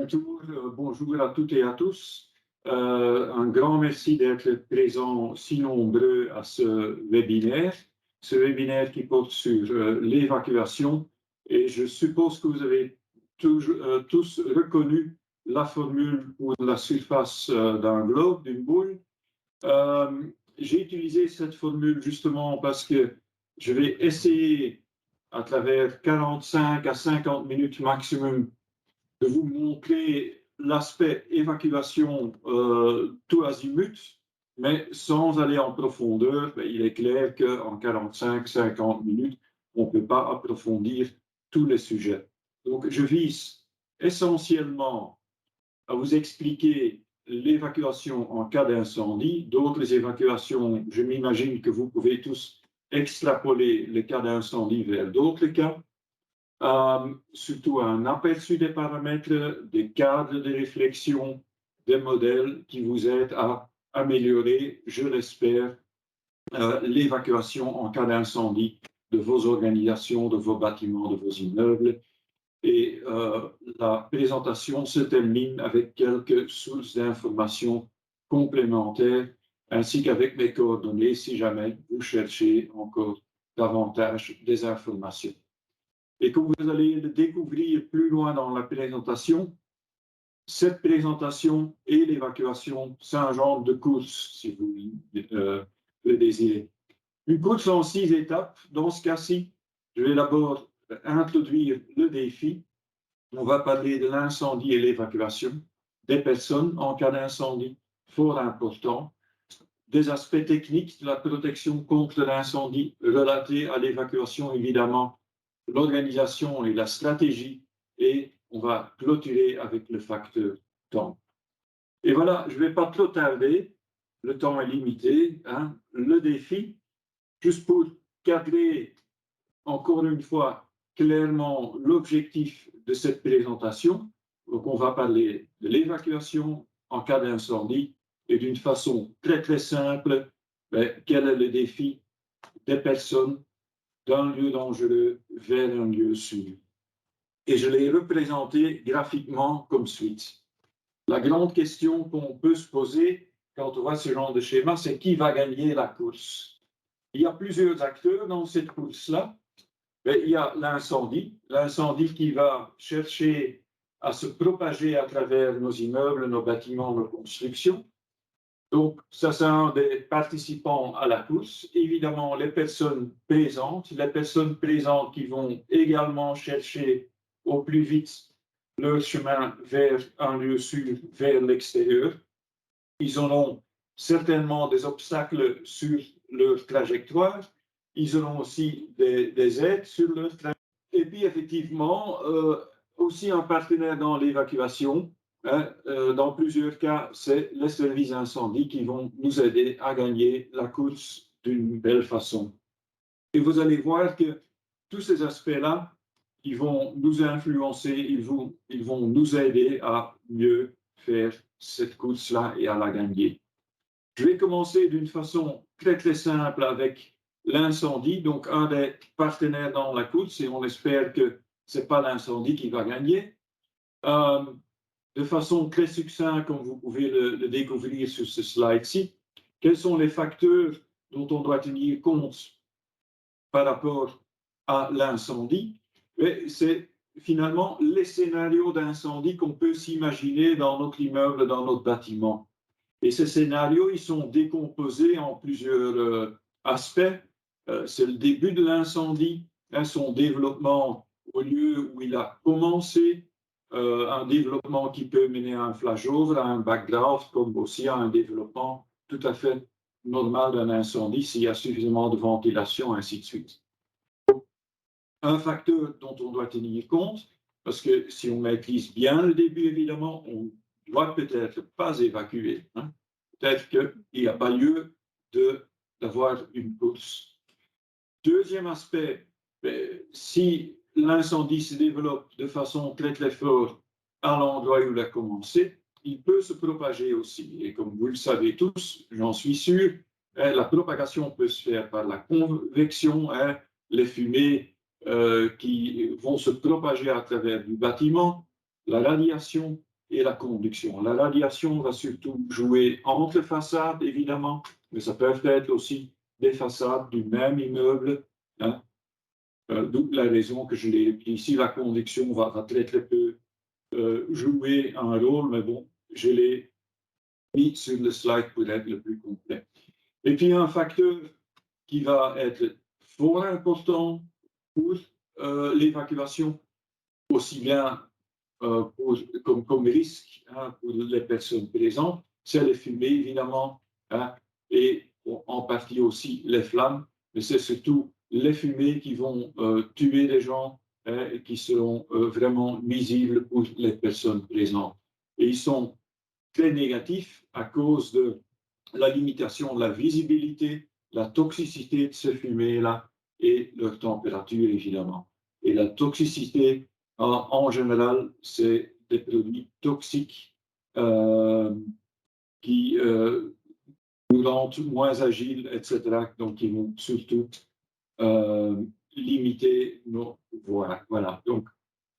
mon tour, bonjour à toutes et à tous. Un grand merci d'être présents si nombreux à ce webinaire qui porte sur l'évacuation. Et je suppose que vous avez tous reconnu la formule pour la surface d'un globe, d'une boule. J'ai utilisé cette formule justement parce que je vais essayer à travers 45 à 50 minutes maximum de vous montrer l'aspect évacuation tout azimut, mais sans aller en profondeur. Il est clair qu'en 45-50 minutes, on ne peut pas approfondir tous les sujets. Donc, je vise essentiellement à vous expliquer l'évacuation en cas d'incendie. D'autres évacuations, je m'imagine que vous pouvez tous extrapoler le cas d'incendie vers d'autres cas. Surtout un aperçu des paramètres, des cadres de réflexion, des modèles qui vous aident à améliorer, je l'espère, l'évacuation en cas d'incendie de vos organisations, de vos bâtiments, de vos immeubles. Et la présentation se termine avec quelques sources d'informations complémentaires, ainsi qu'avec mes coordonnées si jamais vous cherchez encore davantage des informations. Et comme vous allez le découvrir plus loin dans la présentation, cette présentation et l'évacuation, c'est un genre de course, si vous le désirez. Une course en 6 étapes. Dans ce cas-ci, je vais d'abord introduire le défi. On va parler de l'incendie et l'évacuation, des personnes en cas d'incendie, fort important, des aspects techniques de la protection contre l'incendie relatés à l'évacuation, évidemment, l'organisation et la stratégie, et on va clôturer avec le facteur temps. Et voilà, je ne vais pas trop tarder, le temps est limité, le défi, juste pour cadrer encore une fois clairement l'objectif de cette présentation. Donc on va parler de l'évacuation en cas d'incendie et d'une façon très très simple, quel est le défi des personnes d'un lieu dangereux vers un lieu sûr. Et je l'ai représenté graphiquement comme suite. La grande question qu'on peut se poser quand on voit ce genre de schéma, c'est qui va gagner la course? Il y a plusieurs acteurs dans cette course-là. Il y a l'incendie qui va chercher à se propager à travers nos immeubles, nos bâtiments, nos constructions. Donc, ça, c'est un des participants à la course. Évidemment, les personnes présentes qui vont également chercher au plus vite leur chemin vers un lieu sûr, vers l'extérieur. Ils auront certainement des obstacles sur leur trajectoire. Ils auront aussi des aides sur leur trajectoire. Et puis, effectivement, aussi un partenaire dans l'évacuation. Dans plusieurs cas, c'est les services incendies qui vont nous aider à gagner la course d'une belle façon. Et vous allez voir que tous ces aspects-là, ils vont nous influencer, ils vont nous aider à mieux faire cette course-là et à la gagner. Je vais commencer d'une façon très très simple avec l'incendie, donc un des partenaires dans la course, et on espère que ce n'est pas l'incendie qui va gagner. De façon très succincte, comme vous pouvez le découvrir sur ce slide-ci, quels sont les facteurs dont on doit tenir compte par rapport à l'incendie? C'est finalement les scénarios d'incendie qu'on peut s'imaginer dans notre immeuble, dans notre bâtiment. Et ces scénarios, ils sont décomposés en plusieurs aspects. C'est le début de l'incendie, son développement au lieu où il a commencé, un développement qui peut mener à un flashover, à un backdraft, comme aussi à un développement tout à fait normal d'un incendie s'il y a suffisamment de ventilation, ainsi de suite. Un facteur dont on doit tenir compte, parce que si on maîtrise bien le début, évidemment, on ne doit peut-être pas évacuer. Peut-être qu'il n'y a pas lieu d'avoir une course. Deuxième aspect, si l'incendie se développe de façon très très forte à l'endroit où il a commencé, il peut se propager aussi. Et comme vous le savez tous, j'en suis sûr, la propagation peut se faire par la convection, les fumées qui vont se propager à travers du bâtiment, la radiation, et la conduction. La radiation va surtout jouer entre façades, évidemment, mais ça peut être aussi des façades du même immeuble. Hein. D'où la raison que je l'ai dit ici, la conduction va très très peu jouer un rôle, mais bon, je l'ai mis sur le slide pour être le plus complet. Et puis un facteur qui va être fort important pour l'évacuation, aussi bien comme risque hein, pour les personnes présentes, c'est les fumées évidemment, hein, et en partie aussi les flammes, mais c'est surtout les fumées qui vont tuer les gens hein, et qui seront vraiment nuisibles pour les personnes présentes. Et ils sont très négatifs à cause de la limitation de la visibilité, la toxicité de ces fumées-là et leur température, évidemment. Et la toxicité, en général, c'est des produits toxiques qui nous rendent moins agiles, etc. Donc, ils vont surtout limiter nos... Voilà. Donc,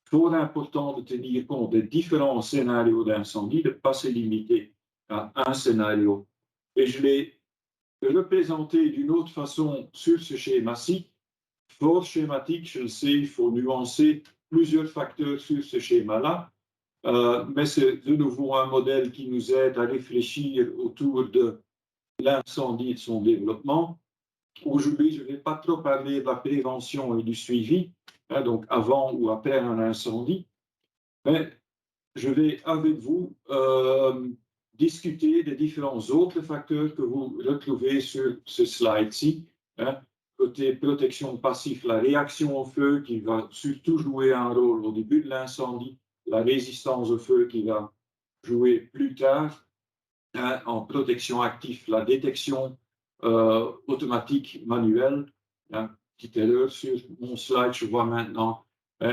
trop important de tenir compte des différents scénarios d'incendie, de ne pas se limiter à un scénario. Et je l'ai représenté d'une autre façon sur ce schéma-ci, fort schématique, je le sais, il faut nuancer plusieurs facteurs sur ce schéma-là, mais c'est de nouveau un modèle qui nous aide à réfléchir autour de l'incendie et de son développement. Aujourd'hui, je ne vais pas trop parler de la prévention et du suivi, hein, donc avant ou après un incendie, mais je vais avec vous discuter des différents autres facteurs que vous retrouvez sur ce slide-ci. Hein. Côté protection passive, la réaction au feu qui va surtout jouer un rôle au début de l'incendie, la résistance au feu qui va jouer plus tard. Hein, en protection active, la détection automatique manuelle. Hein, petite erreur sur mon slide, je vois maintenant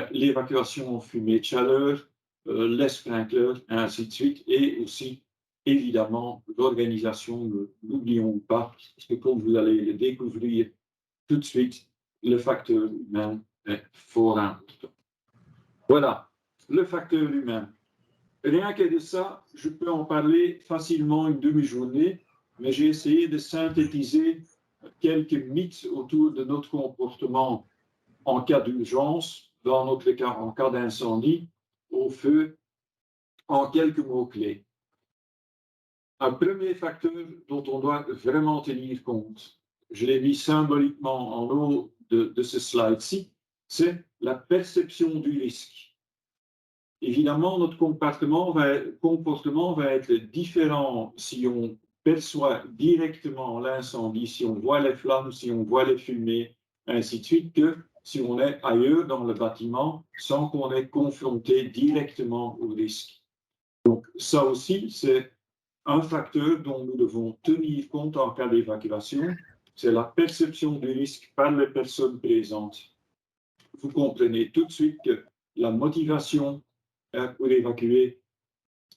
l'évacuation en fumée de chaleur, les sprinklers, et ainsi de suite, et aussi, évidemment, l'organisation, n'oublions pas, parce que comme vous allez le découvrir tout de suite, le facteur humain est fort important. Voilà, le facteur humain. Rien que de ça, je peux en parler facilement une demi-journée, mais j'ai essayé de synthétiser quelques mythes autour de notre comportement en cas d'urgence, dans notre cas, en cas d'incendie, au feu, en quelques mots-clés. Un premier facteur dont on doit vraiment tenir compte, je l'ai mis symboliquement en haut de ce slide-ci, c'est la perception du risque. Évidemment, notre comportement va être différent si on perçoit directement l'incendie, si on voit les flammes, si on voit les fumées, ainsi de suite, que si on est ailleurs dans le bâtiment sans qu'on est confronté directement au risque. Donc ça aussi, c'est un facteur dont nous devons tenir compte en cas d'évacuation, c'est la perception du risque par les personnes présentes. Vous comprenez tout de suite que la motivation pour évacuer,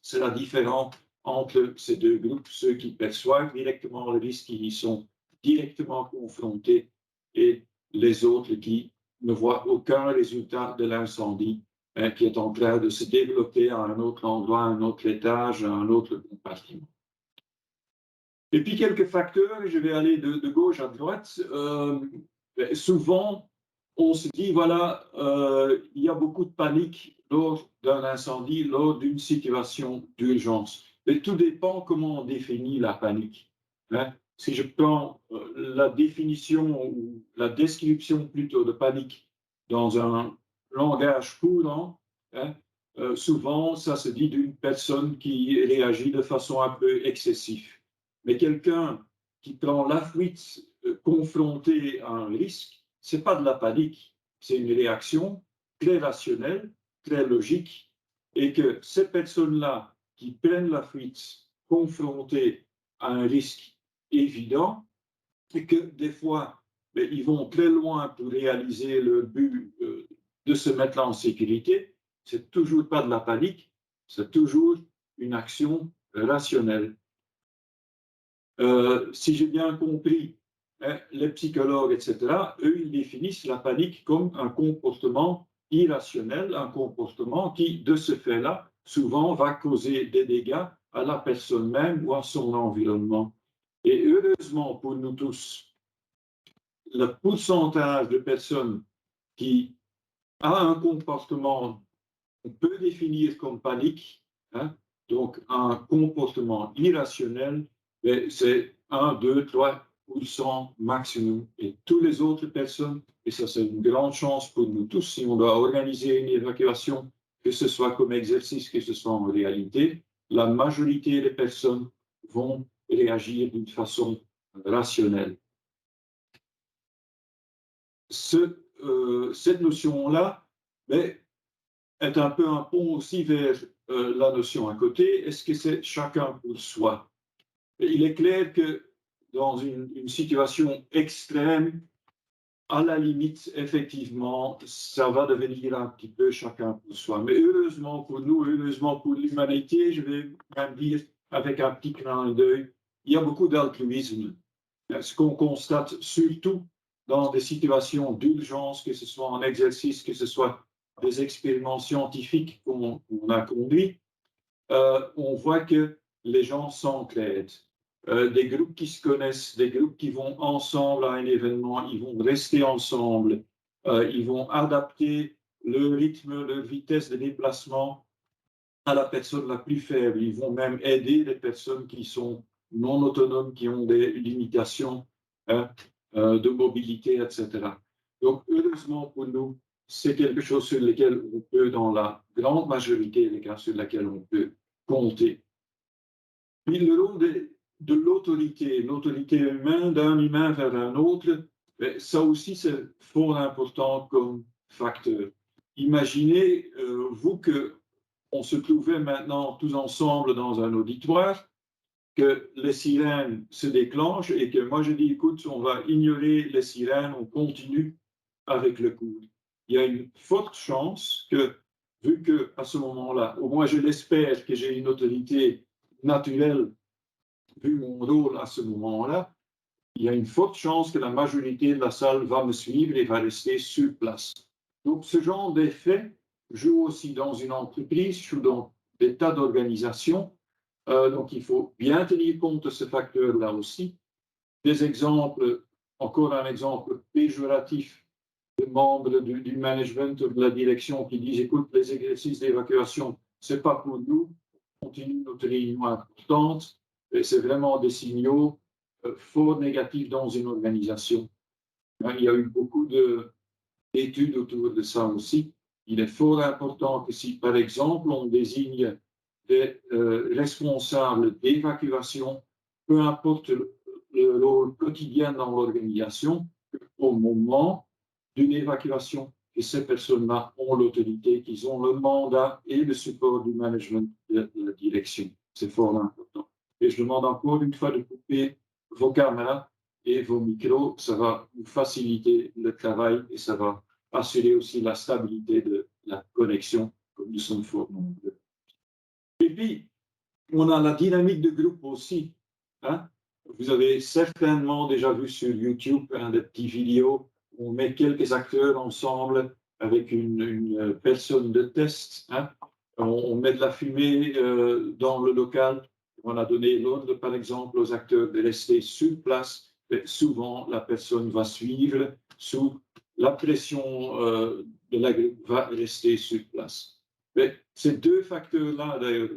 c'est la différence entre ces deux groupes, ceux qui perçoivent directement le risque, qui y sont directement confrontés, et les autres qui ne voient aucun résultat de l'incendie qui est en train de se développer à un autre endroit, à un autre étage, à un autre compartiment. Et puis quelques facteurs, je vais aller de gauche à droite. Souvent, on se dit, voilà, il y a beaucoup de panique lors d'un incendie, lors d'une situation d'urgence. Mais tout dépend comment on définit la panique. Hein. Si je prends la définition ou la description plutôt de panique dans un langage courant, hein, souvent ça se dit d'une personne qui réagit de façon un peu excessive. Mais quelqu'un qui prend la fuite confronté à un risque, ce n'est pas de la panique, c'est une réaction très rationnelle, très logique, et que ces personnes-là qui prennent la fuite confrontées à un risque évident, et que des fois, ils vont très loin pour réaliser le but de se mettre en sécurité, c'est toujours pas de la panique, c'est toujours une action rationnelle. Si j'ai bien compris, hein, les psychologues, etc., eux, ils définissent la panique comme un comportement irrationnel, un comportement qui, de ce fait-là, souvent va causer des dégâts à la personne même ou à son environnement. Et heureusement pour nous tous, le pourcentage de personnes qui a un comportement qu'on peut définir comme panique, hein, donc un comportement irrationnel, c'est 1, 2, 3% maximum. Et toutes les autres personnes, et ça c'est une grande chance pour nous tous, si on doit organiser une évacuation, que ce soit comme exercice, que ce soit en réalité, la majorité des personnes vont réagir d'une façon rationnelle. Cette notion-là est un peu un pont aussi vers la notion à côté. Est-ce que c'est chacun pour soi? Et il est clair que dans une situation extrême, à la limite, effectivement, ça va devenir un petit peu chacun pour soi. Mais heureusement pour nous, heureusement pour l'humanité, je vais même dire avec un petit clin d'œil, il y a beaucoup d'altruisme. Ce qu'on constate surtout dans des situations d'urgence, que ce soit en exercice, que ce soit des expériments scientifiques qu'on a conduits, on voit que les gens s'entraident. Des groupes qui se connaissent, des groupes qui vont ensemble à un événement, ils vont rester ensemble, ils vont adapter le rythme, la vitesse de déplacement à la personne la plus faible. Ils vont même aider les personnes qui sont non autonomes, qui ont des limitations de mobilité, etc. Donc, heureusement pour nous, c'est quelque chose sur lequel on peut, dans la grande majorité des cas, sur lequel on peut compter. Puis le rôle de l'autorité, l'autorité humaine, d'un humain vers un autre, ça aussi c'est fort important comme facteur. Imaginez, vous, que on se trouvait maintenant tous ensemble dans un auditoire, que les sirènes se déclenchent et que moi je dis, écoute, on va ignorer les sirènes, on continue avec le cours. Il y a une forte chance que, vu qu'à ce moment-là, au moins je l'espère que j'ai une autorité naturelle, vu mon rôle à ce moment-là, il y a une forte chance que la majorité de la salle va me suivre et va rester sur place. Donc ce genre d'effet joue aussi dans une entreprise, joue dans des tas d'organisations. Donc il faut bien tenir compte de ce facteur-là aussi. Des exemples, encore un exemple péjoratif de membres du management, de la direction qui disent, écoute, les exercices d'évacuation, ce n'est pas pour nous, on continue notre réunion importante, et c'est vraiment des signaux fort négatifs dans une organisation. Il y a eu beaucoup d'études autour de ça aussi. Il est fort important que si, par exemple, on désigne des responsables d'évacuation, peu importe le rôle quotidien dans l'organisation, au moment d'une évacuation, que ces personnes-là ont l'autorité, qu'ils ont le mandat et le support du management de la direction. C'est fort important. Et je demande encore une fois de couper vos caméras et vos micros. Ça va vous faciliter le travail et ça va assurer aussi la stabilité de la connexion, comme nous sommes fort nombreux. Et puis, on a la dynamique de groupe aussi. Hein? Vous avez certainement déjà vu sur YouTube des petites vidéos où on met quelques acteurs ensemble avec une personne de test. Hein? On met de la fumée dans le local. On a donné l'ordre, par exemple, aux acteurs de rester sur place. Mais souvent, la personne va suivre sous la pression de la groupe, va rester sur place. Mais ces deux facteurs-là, d'ailleurs,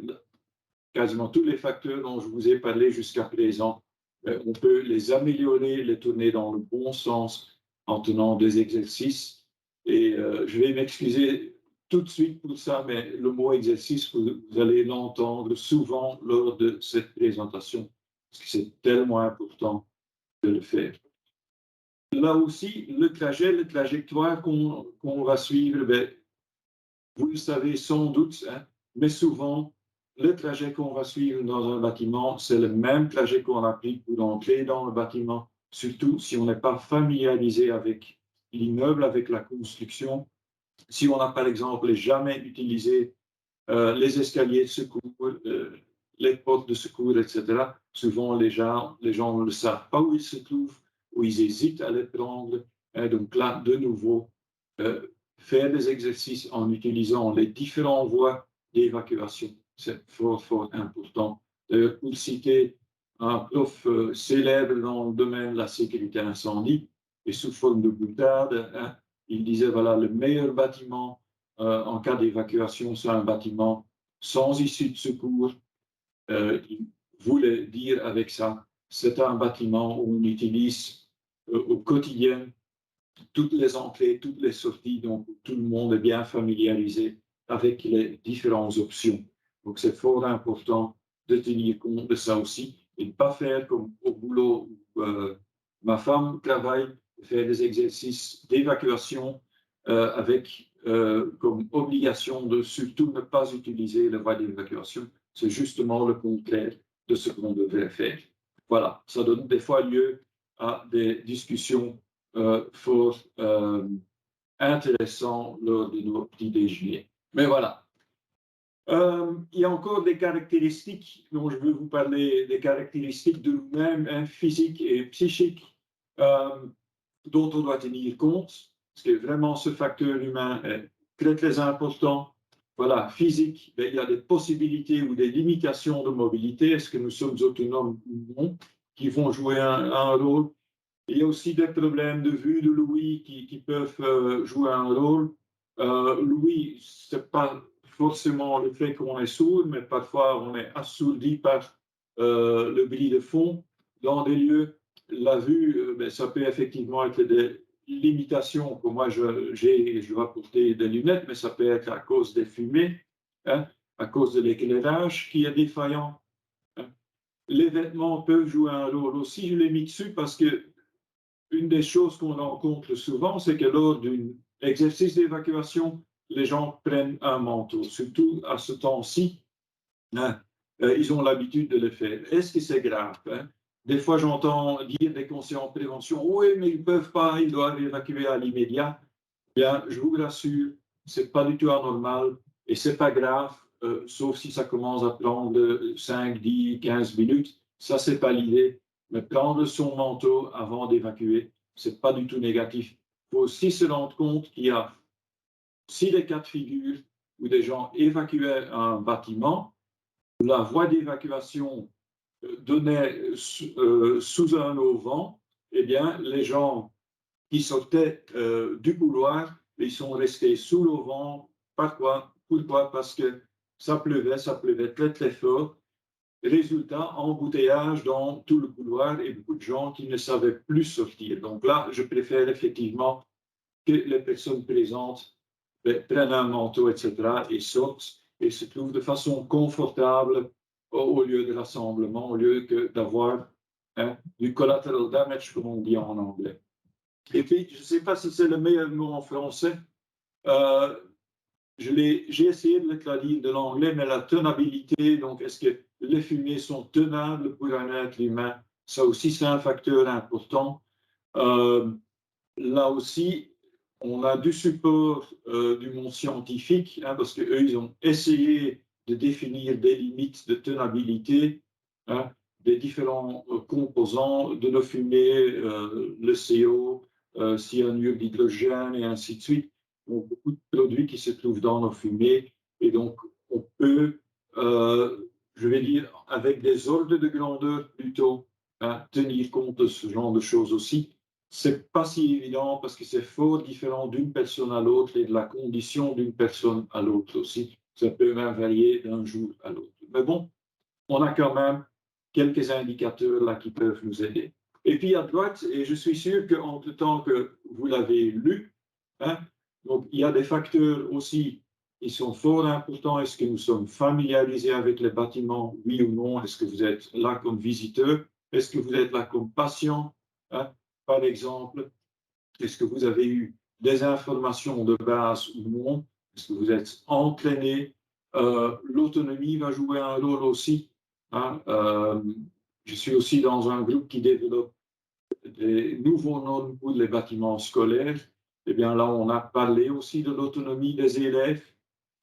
quasiment tous les facteurs dont je vous ai parlé jusqu'à présent, on peut les améliorer, les tourner dans le bon sens en tenant des exercices. Et je vais m'excuser tout de suite pour ça, mais le mot exercice, vous allez l'entendre souvent lors de cette présentation, parce que c'est tellement important de le faire. Là aussi, le trajet, la trajectoire qu'on va suivre, vous le savez sans doute, hein, mais souvent, le trajet qu'on va suivre dans un bâtiment, c'est le même trajet qu'on a pris pour entrer dans le bâtiment, surtout si on n'est pas familiarisé avec l'immeuble, avec la construction. Si on n'a, par exemple, jamais utilisé les escaliers de secours, les portes de secours, etc., souvent les gens ne savent pas où ils se trouvent, ou ils hésitent à les prendre. Donc là, de nouveau, faire des exercices en utilisant les différentes voies d'évacuation. C'est fort, fort important. D'ailleurs, pour citer un prof célèbre dans le domaine de la sécurité incendie, et sous forme de boutade, hein, il disait, voilà, le meilleur bâtiment en cas d'évacuation, c'est un bâtiment sans issue de secours. Il voulait dire avec ça, c'est un bâtiment où on utilise au quotidien toutes les entrées, toutes les sorties, donc tout le monde est bien familiarisé avec les différentes options. Donc c'est fort important de tenir compte de ça aussi et de ne pas faire comme au boulot où ma femme travaille, faire des exercices d'évacuation avec comme obligation de surtout ne pas utiliser la voie d'évacuation. C'est justement le contraire de ce qu'on devrait faire. Voilà, ça donne des fois lieu à des discussions fort intéressants lors de nos petits déjeuners. Mais voilà. Il y a encore des caractéristiques dont je veux vous parler, des caractéristiques de nous-mêmes, hein, physiques et psychiques, dont on doit tenir compte, parce que vraiment ce facteur humain est très, très important. Voilà, physique, ben, il y a des possibilités ou des limitations de mobilité, est-ce que nous sommes autonomes ou non, qui vont jouer un rôle. Il y a aussi des problèmes de vue, de l'ouïe qui peuvent jouer un rôle. L'ouïe, ce n'est pas forcément le fait qu'on est sourd, mais parfois on est assourdi par le bruit de fond. Dans des lieux, la vue, ben, ça peut effectivement être des limitations. Comme moi, je dois porter des lunettes, mais ça peut être à cause des fumées, hein, à cause de l'éclairage qui est défaillant. Hein. Les vêtements peuvent jouer un rôle aussi. Je l'ai mis dessus parce que une des choses qu'on rencontre souvent, c'est que lors d'un exercice d'évacuation, les gens prennent un manteau, surtout à ce temps-ci. Hein, ils ont l'habitude de le faire. Est-ce que c'est grave, hein? Des fois, j'entends dire des conseillers en prévention, oui, mais ils ne peuvent pas, ils doivent évacuer à l'immédiat. Bien, je vous rassure, ce n'est pas du tout anormal et ce n'est pas grave, sauf si ça commence à prendre 5, 10, 15 minutes. Ça, ce n'est pas l'idée. Mais prendre son manteau avant d'évacuer, ce n'est pas du tout négatif. Il faut aussi se rendre compte qu'il y a aussi des cas de figure où des gens évacuaient un bâtiment, la voie d'évacuation donnait sous un auvent, eh bien, les gens qui sortaient du couloir, ils sont restés sous l'auvent. Pourquoi? Parce que ça pleuvait très très fort. Résultat, embouteillage dans tout le couloir et beaucoup de gens qui ne savaient plus sortir. Donc là, je préfère effectivement que les personnes présentes prennent un manteau, etc., et sortent et se trouvent de façon confortable au lieu de rassemblement, au lieu d'avoir du collateral damage, comme on dit en anglais. Et puis, je ne sais pas si c'est le meilleur mot en français. J'ai essayé de le traduire de l'anglais, mais la tenabilité, donc est-ce que les fumées sont tenables pour un être humain? Ça aussi, c'est un facteur important. Là aussi, on a du support du monde scientifique, hein, parce qu'eux, ils ont essayé de définir des limites de tenabilité, hein, des différents composants de nos fumées, le CO, cyanure d'hydrogène et ainsi de suite. Donc, beaucoup de produits qui se trouvent dans nos fumées. Et donc, on peut, je vais dire, avec des ordres de grandeur plutôt, hein, tenir compte de ce genre de choses aussi. C'est pas si évident parce que c'est fort différent d'une personne à l'autre et de la condition d'une personne à l'autre aussi. Ça peut même varier d'un jour à l'autre. Mais bon, on a quand même quelques indicateurs là qui peuvent nous aider. Et puis à droite, et je suis sûr qu'entre-temps que vous l'avez lu, hein, donc il y a des facteurs aussi qui sont fort importants. Est-ce que nous sommes familiarisés avec les bâtiments, oui ou non? Est-ce que vous êtes là comme visiteur? Est-ce que vous êtes là comme patient? Hein? Par exemple, est-ce que vous avez eu des informations de base ou non? Est-ce que vous êtes entraîné? L'autonomie va jouer un rôle aussi. Hein? Je suis aussi dans un groupe qui développe des nouveaux normes pour les bâtiments scolaires. Eh bien là, on a parlé aussi de l'autonomie des élèves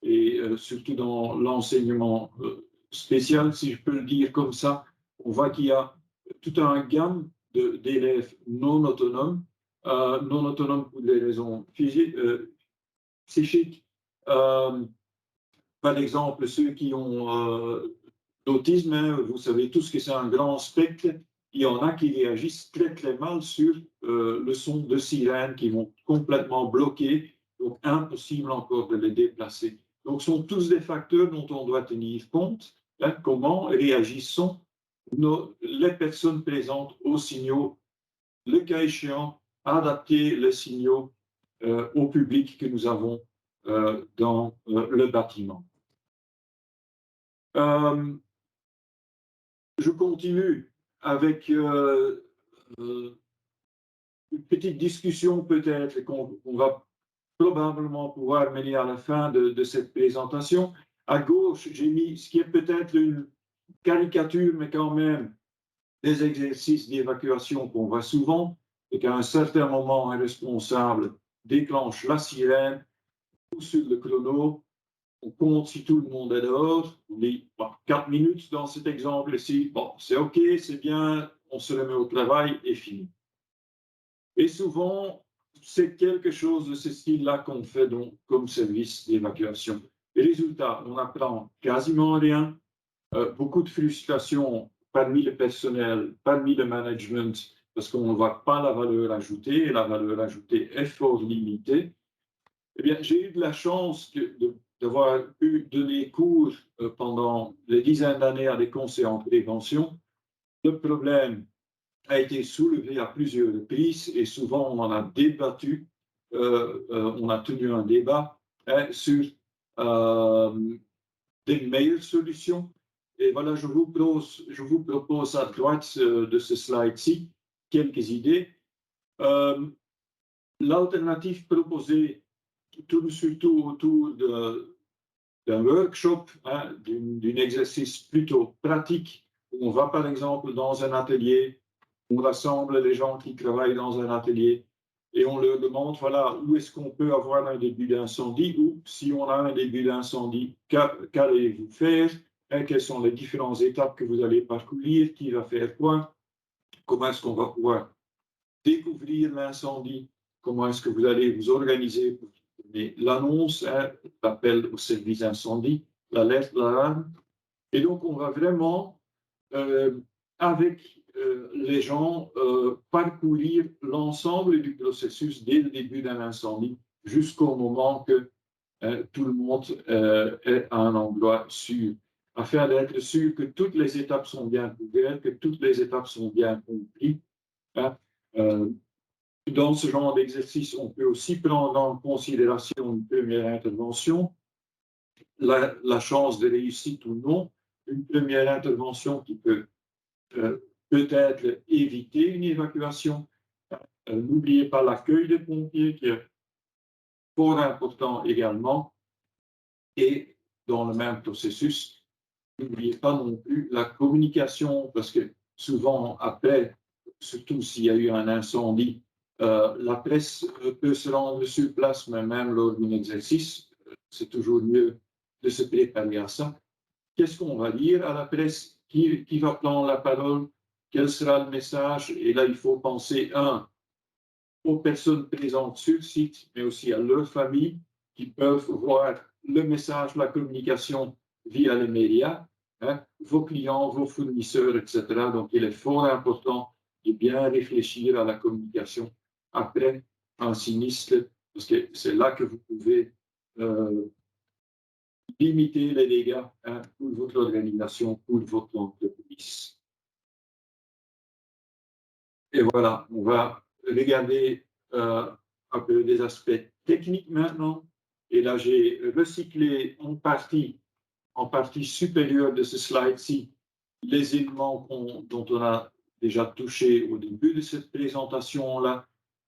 et surtout dans l'enseignement spécial, si je peux le dire comme ça, on voit qu'il y a tout un gamme d'élèves non autonomes pour des raisons psychiques, par exemple, ceux qui ont l'autisme, hein, vous savez tous que c'est un grand spectre. Il y en a qui réagissent très très mal sur le son de sirène, qui vont complètement bloquer, donc impossible encore de les déplacer. Donc, ce sont tous des facteurs dont on doit tenir compte. Hein, comment réagissent les personnes présentes aux signaux, le cas échéant, adapter les signaux au public que nous avons dans le bâtiment. Je continue avec une petite discussion peut-être qu'on va probablement pouvoir mener à la fin de cette présentation. À gauche, j'ai mis ce qui est peut-être une caricature, mais quand même des exercices d'évacuation qu'on voit souvent, et qu'à un certain moment, un responsable déclenche la sirène ou sur le chrono. On compte si tout le monde est dehors. On dit 4 minutes dans cet exemple-ci. Bon, c'est OK, c'est bien, on se remet au travail et fini. Et souvent, c'est quelque chose de ce style-là qu'on fait donc comme service d'évacuation. Et résultat, on n'apprend quasiment rien. Beaucoup de frustration parmi le personnel, parmi le management, parce qu'on ne voit pas la valeur ajoutée, et la valeur ajoutée est fort limitée. Eh bien, j'ai eu de la chance d'avoir pu donner cours pendant des dizaines d'années à des conseillers en prévention. Le problème a été soulevé à plusieurs reprises et souvent on en a débattu, on a tenu un débat hein, sur des meilleures solutions. Et voilà, je vous propose à droite de ce slide-ci quelques idées. L'alternative proposée tourne surtout autour d'un workshop, hein, d'un exercice plutôt pratique. On va par exemple dans un atelier, on rassemble les gens qui travaillent dans un atelier et on leur demande, voilà, où est-ce qu'on peut avoir un début d'incendie ou si on a un début d'incendie, qu'allez-vous faire, hein, quelles sont les différentes étapes que vous allez parcourir, qui va faire quoi, comment est-ce qu'on va pouvoir découvrir l'incendie, comment est-ce que vous allez vous organiser pour donner l'annonce, hein, l'appel au service incendie, l'alerte, l'alarme. Et donc, on va vraiment, avec les gens, parcourir l'ensemble du processus dès le début d'un incendie jusqu'au moment que tout le monde est à un endroit sûr, afin d'être sûr que toutes les étapes sont bien couvertes, que toutes les étapes sont bien comprises. Hein. Dans ce genre d'exercice, on peut aussi prendre en considération une première intervention, la chance de réussite ou non, une première intervention qui peut peut-être éviter une évacuation. N'oubliez pas l'accueil des pompiers qui est fort important également. Et dans le même processus, n'oubliez pas non plus la communication, parce que souvent après, surtout s'il y a eu un incendie, la presse peut se rendre sur place, mais même lors d'un exercice, c'est toujours mieux de se préparer à ça. Qu'est-ce qu'on va dire à la presse? Qui va prendre la parole? Quel sera le message? Et là, il faut penser, aux personnes présentes sur site, mais aussi à leurs familles qui peuvent voir le message, la communication via les médias, hein, vos clients, vos fournisseurs, etc. Donc, il est fort important de bien réfléchir à la communication après un sinistre, parce que c'est là que vous pouvez limiter les dégâts hein, pour votre organisation, pour votre entreprise. Et voilà, on va regarder un peu des aspects techniques maintenant. Et là, j'ai recyclé en partie supérieure de ce slide-ci les éléments dont on a déjà touché au début de cette présentation-là.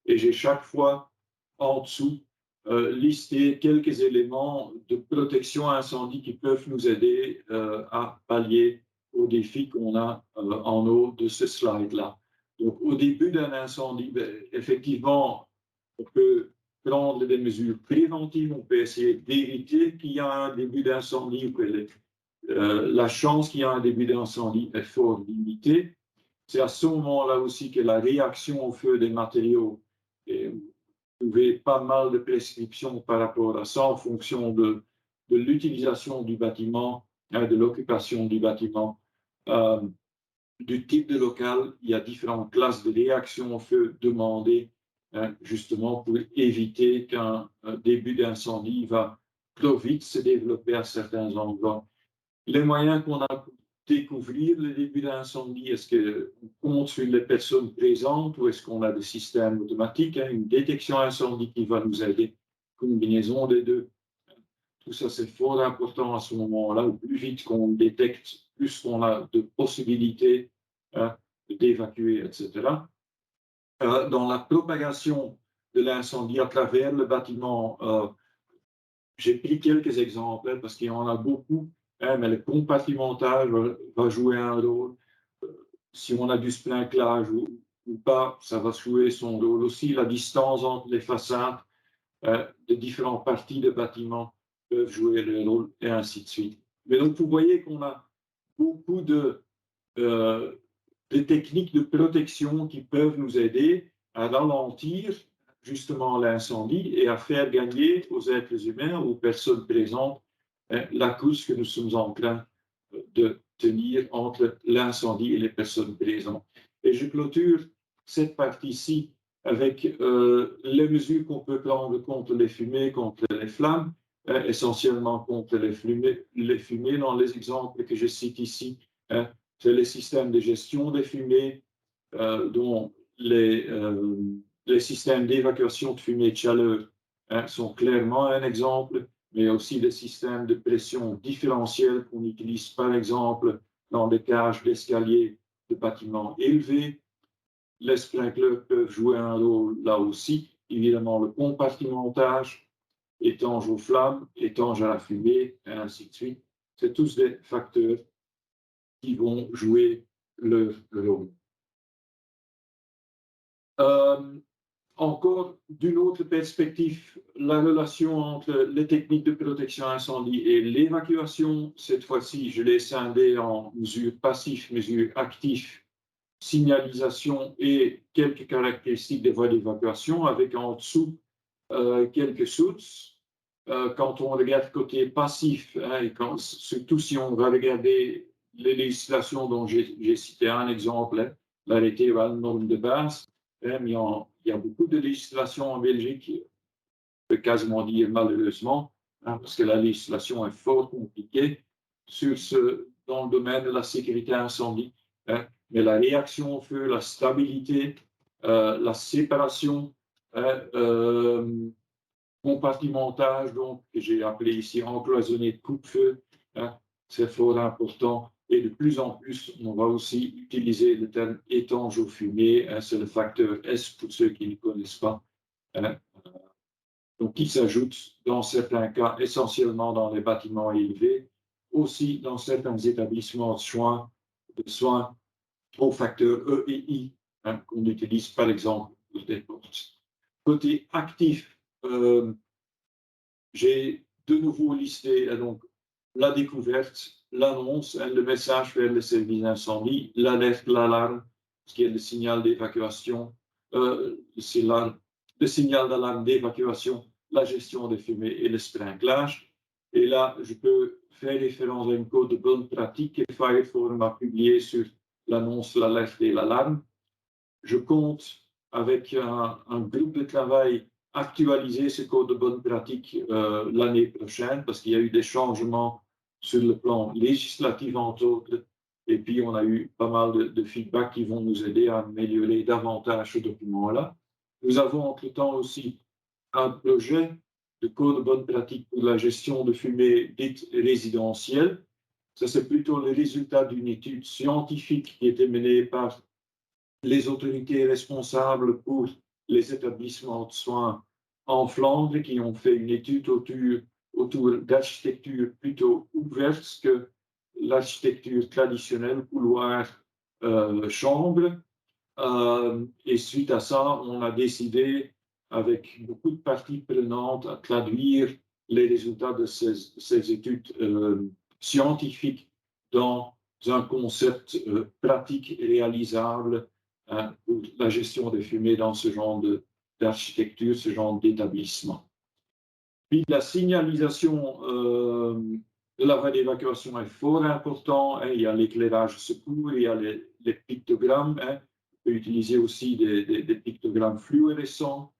Et j'ai chaque fois en dessous listé quelques éléments de protection à incendie qui peuvent nous aider à pallier aux défis qu'on a en haut de ce slide-là. Donc, au début d'un incendie, effectivement, on peut prendre des mesures préventives, on peut essayer d'éviter qu'il y ait un début d'incendie ou que la chance qu'il y ait un début d'incendie est fort limitée. C'est à ce moment-là aussi que la réaction au feu des matériaux, et vous trouvez pas mal de prescriptions par rapport à ça en fonction de de l'utilisation du bâtiment, de l'occupation du bâtiment, du type de local. Il y a différentes classes de réaction au feu demandées justement pour éviter qu'un début d'incendie va trop vite se développer à certains endroits. Les moyens qu'on a pour découvrir le début d'incendie, est-ce qu'on compte sur les personnes présentes ou est-ce qu'on a des systèmes automatiques, une détection incendie qui va nous aider, combinaison des deux. Tout ça, c'est fort important à ce moment-là. Au plus vite qu'on détecte, plus on a de possibilités d'évacuer, etc. Dans la propagation de l'incendie à travers le bâtiment, j'ai pris quelques exemples parce qu'il y en a beaucoup, mais le compartimentage va jouer un rôle. Si on a du sprinklage ou pas, ça va jouer son rôle aussi. La distance entre les façades de différentes parties de bâtiments peuvent jouer le rôle et ainsi de suite. Mais donc, vous voyez qu'on a beaucoup de techniques de protection qui peuvent nous aider à ralentir justement l'incendie et à faire gagner aux êtres humains, aux personnes présentes, la course que nous sommes en train de tenir entre l'incendie et les personnes présentes. Et je clôture cette partie-ci avec les mesures qu'on peut prendre contre les fumées, contre les flammes, essentiellement contre les fumées dans les exemples que je cite ici. C'est les systèmes de gestion des fumées, dont les systèmes d'évacuation de fumée de chaleur sont clairement un exemple, mais aussi des systèmes de pression différentielle qu'on utilise par exemple dans des cages d'escalier de bâtiments élevés. Les sprinklers peuvent jouer un rôle là aussi. Évidemment, le compartimentage, étanche aux flammes, étanche à la fumée, et ainsi de suite. C'est tous des facteurs qui vont jouer leur rôle. Encore d'une autre perspective, la relation entre les techniques de protection incendie et l'évacuation, cette fois-ci, je l'ai scindé en mesures passives, mesures actives, signalisation et quelques caractéristiques des voies d'évacuation, avec en dessous quelques sources. Quand on regarde côté passif, et surtout si on va regarder les législations dont j'ai cité un exemple, l'arrêté ou la norme de base, il y a beaucoup de législation en Belgique, je peux quasiment dire malheureusement, parce que la législation est fort compliquée dans le domaine de la sécurité incendie. Mais la réaction au feu, la stabilité, la séparation, compartimentage, donc, que j'ai appelé ici encloisonné de coupe-feu, c'est fort important. Et de plus en plus, on va aussi utiliser le terme étanche aux fumées, c'est le facteur S pour ceux qui ne connaissent pas. Donc, qui s'ajoute dans certains cas essentiellement dans les bâtiments élevés, aussi dans certains établissements de soins au facteur E et I, qu'on utilise par exemple pour des portes. Côté actif, j'ai de nouveau listé donc, la découverte, l'annonce, le message vers le service d'incendie, l'alerte, l'alarme, ce qui est le signal d'évacuation, le signal d'alarme d'évacuation, la gestion des fumées et le sprinklage. Et là, je peux faire référence à une code de bonne pratique que Fireforum a publié sur l'annonce, l'alerte et l'alarme. Je compte avec un groupe de travail actualiser ce code de bonne pratique l'année prochaine parce qu'il y a eu des changements sur le plan législatif entre autres et puis on a eu pas mal de feedback qui vont nous aider à améliorer davantage ce document-là. Nous avons entre-temps aussi un projet de code de bonne pratique pour la gestion de fumée dite résidentielle. Ça, c'est plutôt le résultat d'une étude scientifique qui a été menée par les autorités responsables pour les établissements de soins en Flandre qui ont fait une étude autour d'architecture plutôt ouverte que l'architecture traditionnelle, couloir, chambre. Et suite à ça, on a décidé, avec beaucoup de parties prenantes, à traduire les résultats de ces études scientifiques dans un concept pratique et réalisable pour la gestion des fumées dans ce genre d'architecture, ce genre d'établissement. Puis la signalisation de la voie d'évacuation est fort important. Il y a l'éclairage secours, il y a les pictogrammes. On peut utiliser aussi des pictogrammes fluorescents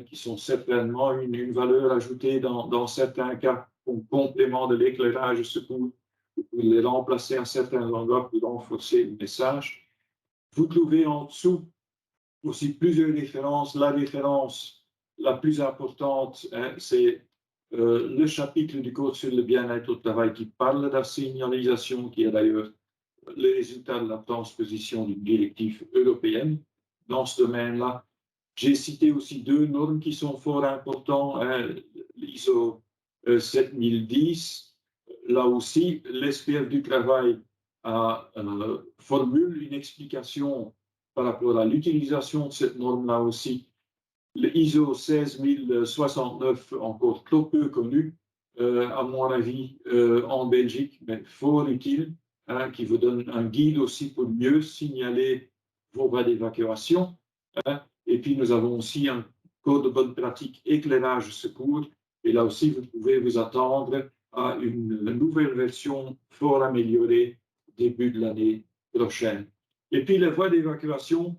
qui sont certainement une valeur ajoutée dans certains cas en complément de l'éclairage secours pour les remplacer à certains endroits pour renforcer le message. Vous trouvez en dessous aussi plusieurs références. La référence la plus importante, c'est le chapitre du Code sur le bien-être au travail qui parle de la signalisation, qui est d'ailleurs le résultat de la transposition d'une directive européenne dans ce domaine-là. J'ai cité aussi deux normes qui sont fort importantes, l'ISO 7010. Là aussi, l'SPF du travail formule une explication par rapport à l'utilisation de cette norme-là aussi. Le ISO 16069, encore trop peu connu, à mon avis, en Belgique, mais fort utile, qui vous donne un guide aussi pour mieux signaler vos voies d'évacuation. Et puis, nous avons aussi un code de bonne pratique éclairage secours. Et là aussi, vous pouvez vous attendre à une nouvelle version fort améliorée début de l'année prochaine. Et puis, les voies d'évacuation,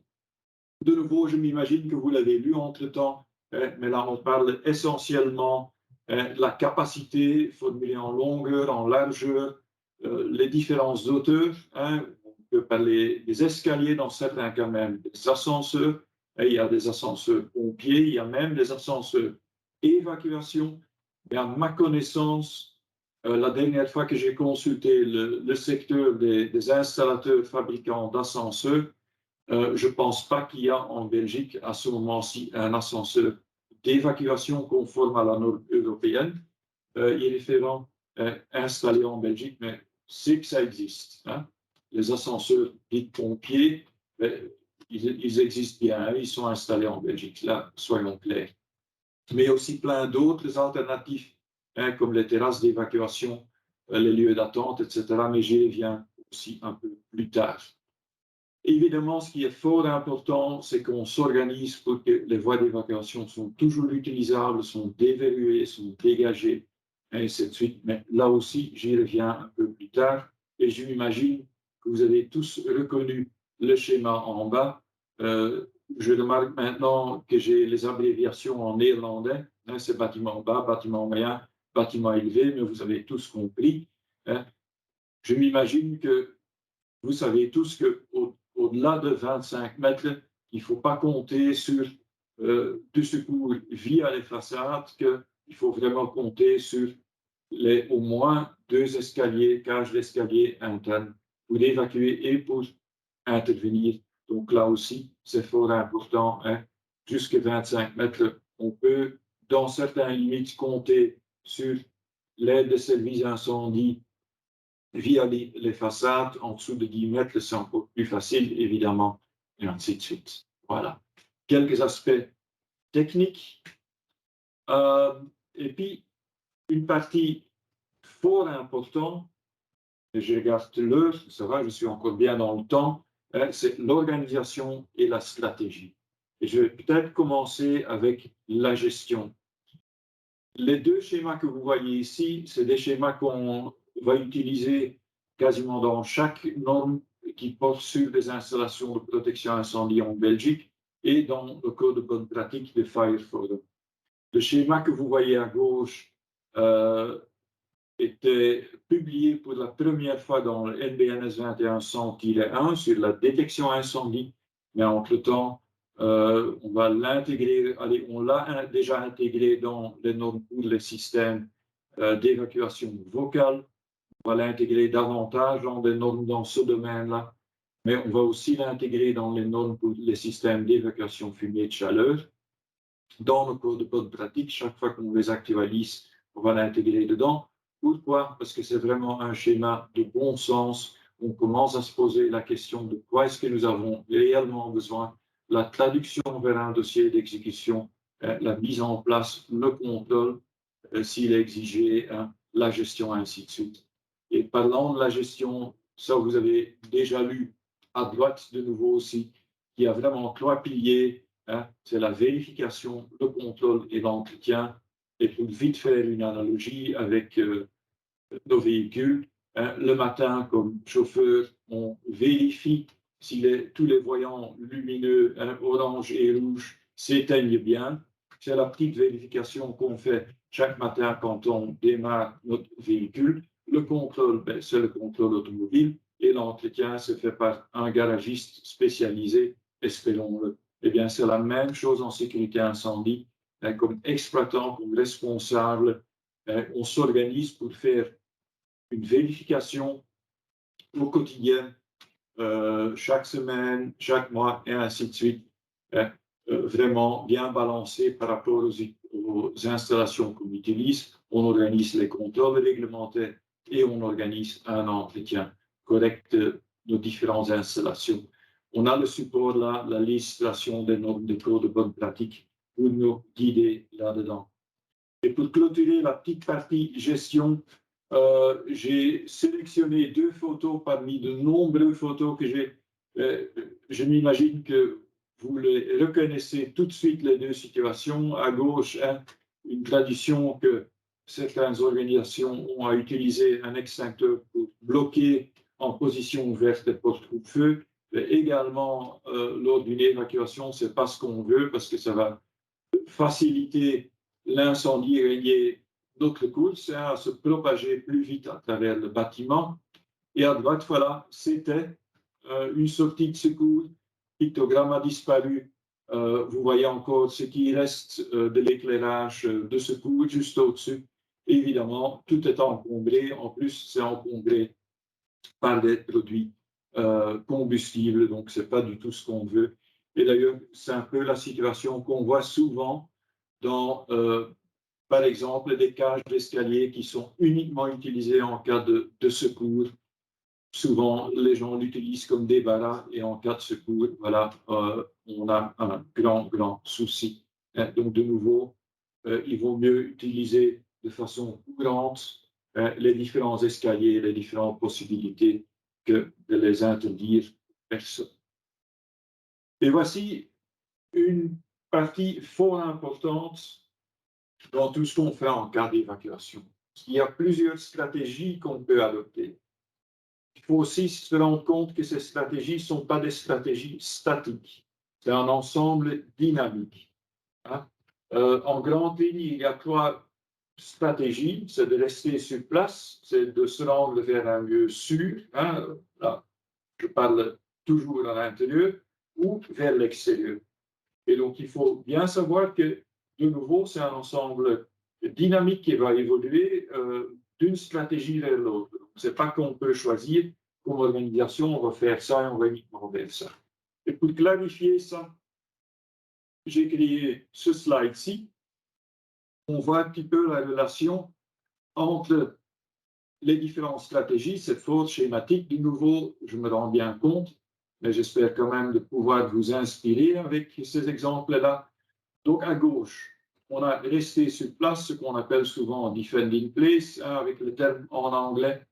de nouveau, je m'imagine que vous l'avez lu entre-temps, mais là, on parle essentiellement de la capacité formulée en longueur, en largeur, les différences d'auteurs. On peut parler des escaliers, dans certains cas même des ascenseurs. Il y a des ascenseurs pompiers, il y a même des ascenseurs évacuation. Et à ma connaissance, la dernière fois que j'ai consulté le secteur des installateurs fabricants d'ascenseurs, je ne pense pas qu'il y a en Belgique à ce moment-ci un ascenseur d'évacuation conforme à la norme européenne irréférent installé en Belgique, mais c'est que ça existe. Les ascenseurs dits pompiers, ils existent bien, ils sont installés en Belgique, là, soyons clairs. Mais il y a aussi plein d'autres alternatives, comme les terrasses d'évacuation, les lieux d'attente, etc. Mais j'y reviens aussi un peu plus tard. Évidemment, ce qui est fort important, c'est qu'on s'organise pour que les voies d'évacuation soient toujours utilisables, sont déverrouillées, sont dégagées, et ainsi de suite. Mais là aussi, j'y reviens un peu plus tard. Et je m'imagine que vous avez tous reconnu le schéma en bas. Je remarque maintenant que j'ai les abréviations en néerlandais. C'est bâtiment bas, bâtiment moyen, bâtiment élevé, mais vous avez tous compris. Je m'imagine que vous savez tous qu'au-delà de 25 mètres, il ne faut pas compter sur du secours via les façades, qu'il faut vraiment compter sur au moins 2 escaliers, cages d'escalier internes pour évacuer et pour intervenir. Donc là aussi, c'est fort important. Jusqu'à 25 mètres, on peut, dans certaines limites, compter sur l'aide de services incendie via les façades. En dessous de 10 mètres, c'est encore plus facile, évidemment, et ainsi de suite. Voilà. Quelques aspects techniques. Et puis, une partie fort importante, et je regarde l'heure, ça va, je suis encore bien dans le temps, c'est l'organisation et la stratégie. Et je vais peut-être commencer avec la gestion. Les deux schémas que vous voyez ici, c'est des schémas qu'on va utiliser quasiment dans chaque norme qui porte sur les installations de protection incendie en Belgique et dans le code de bonne pratique de Fire Forum. Le schéma que vous voyez à gauche était publié pour la première fois dans le NBNS 2100-1 sur la détection incendie, mais entre-temps, on va l'intégrer, on l'a déjà intégré dans les normes pour les systèmes d'évacuation vocale. On va l'intégrer davantage dans des normes dans ce domaine-là, mais on va aussi l'intégrer dans les normes pour les systèmes d'évacuation fumée de chaleur. Dans le code de bonne pratique, chaque fois qu'on les actualise, on va l'intégrer dedans. Pourquoi? Parce que c'est vraiment un schéma de bon sens. On commence à se poser la question de quoi est-ce que nous avons réellement besoin. La traduction vers un dossier d'exécution, la mise en place, le contrôle, s'il est exigé, la gestion, ainsi de suite. Et parlant de la gestion, ça vous avez déjà lu à droite de nouveau aussi, qu'il y a vraiment 3 piliers. C'est la vérification, le contrôle et l'entretien. Et pour vite faire une analogie avec nos véhicules, hein, le matin, comme chauffeur, on vérifie si tous les voyants lumineux, hein, orange et rouge, s'éteignent bien. C'est la petite vérification qu'on fait chaque matin quand on démarre notre véhicule. Le contrôle, ben, c'est le contrôle automobile et l'entretien se fait par un garagiste spécialisé, espérons-le. Eh bien, c'est la même chose en sécurité incendie. Hein, comme exploitant, comme responsable, hein, on s'organise pour faire une vérification au quotidien, chaque semaine, chaque mois, et ainsi de suite. Hein, vraiment bien balancé par rapport aux installations qu'on utilise. On organise les contrôles réglementaires et on organise un entretien correct de nos différentes installations. On a le support là, la législation des normes de code de bonne pratique pour nous guider là-dedans. Et pour clôturer la petite partie gestion, j'ai sélectionné 2 photos parmi de nombreuses photos que j'ai. Je m'imagine que vous les reconnaissez tout de suite, les 2 situations. À gauche, hein, une tradition que certaines organisations ont à utiliser un extincteur pour bloquer en position ouverte les porte-feu. Également, lors d'une évacuation, ce n'est pas ce qu'on veut parce que ça va faciliter l'incendie régner d'autres courses, hein, à se propager plus vite à travers le bâtiment. Et à droite, voilà, c'était une sortie de secours. Le pictogramme a disparu. Vous voyez encore ce qui reste de l'éclairage de secours juste au-dessus. Évidemment, tout est encombré. En plus, c'est encombré par des produits combustibles, donc ce n'est pas du tout ce qu'on veut. Et d'ailleurs, c'est un peu la situation qu'on voit souvent dans, par exemple, des cages d'escalier qui sont uniquement utilisées en cas de secours. Souvent, les gens l'utilisent comme débarras et en cas de secours, voilà, on a un grand souci. Donc, de nouveau, il vaut mieux utiliser de façon courante les différents escaliers, les différentes possibilités que de les interdire personne. Et voici une partie fort importante dans tout ce qu'on fait en cas d'évacuation. Il y a plusieurs stratégies qu'on peut adopter. Il faut aussi se rendre compte que ces stratégies ne sont pas des stratégies statiques. C'est un ensemble dynamique. Hein. En grande ligne, il y a 3 stratégies. C'est de rester sur place, c'est de se rendre vers un lieu sûr. Hein. Là, je parle toujours à l'intérieur ou vers l'extérieur. Et donc, il faut bien savoir que, de nouveau, c'est un ensemble dynamique qui va évoluer d'une stratégie vers l'autre. Ce n'est pas qu'on peut choisir comme organisation, on va faire ça et on va uniquement faire ça. Et pour clarifier ça, j'ai créé ce slide-ci. On voit un petit peu la relation entre les différentes stratégies. C'est fort schématique. De nouveau, je me rends bien compte, mais j'espère quand même de pouvoir vous inspirer avec ces exemples-là. Donc, à gauche, on a resté sur place, ce qu'on appelle souvent defending place, hein, avec le terme en anglais.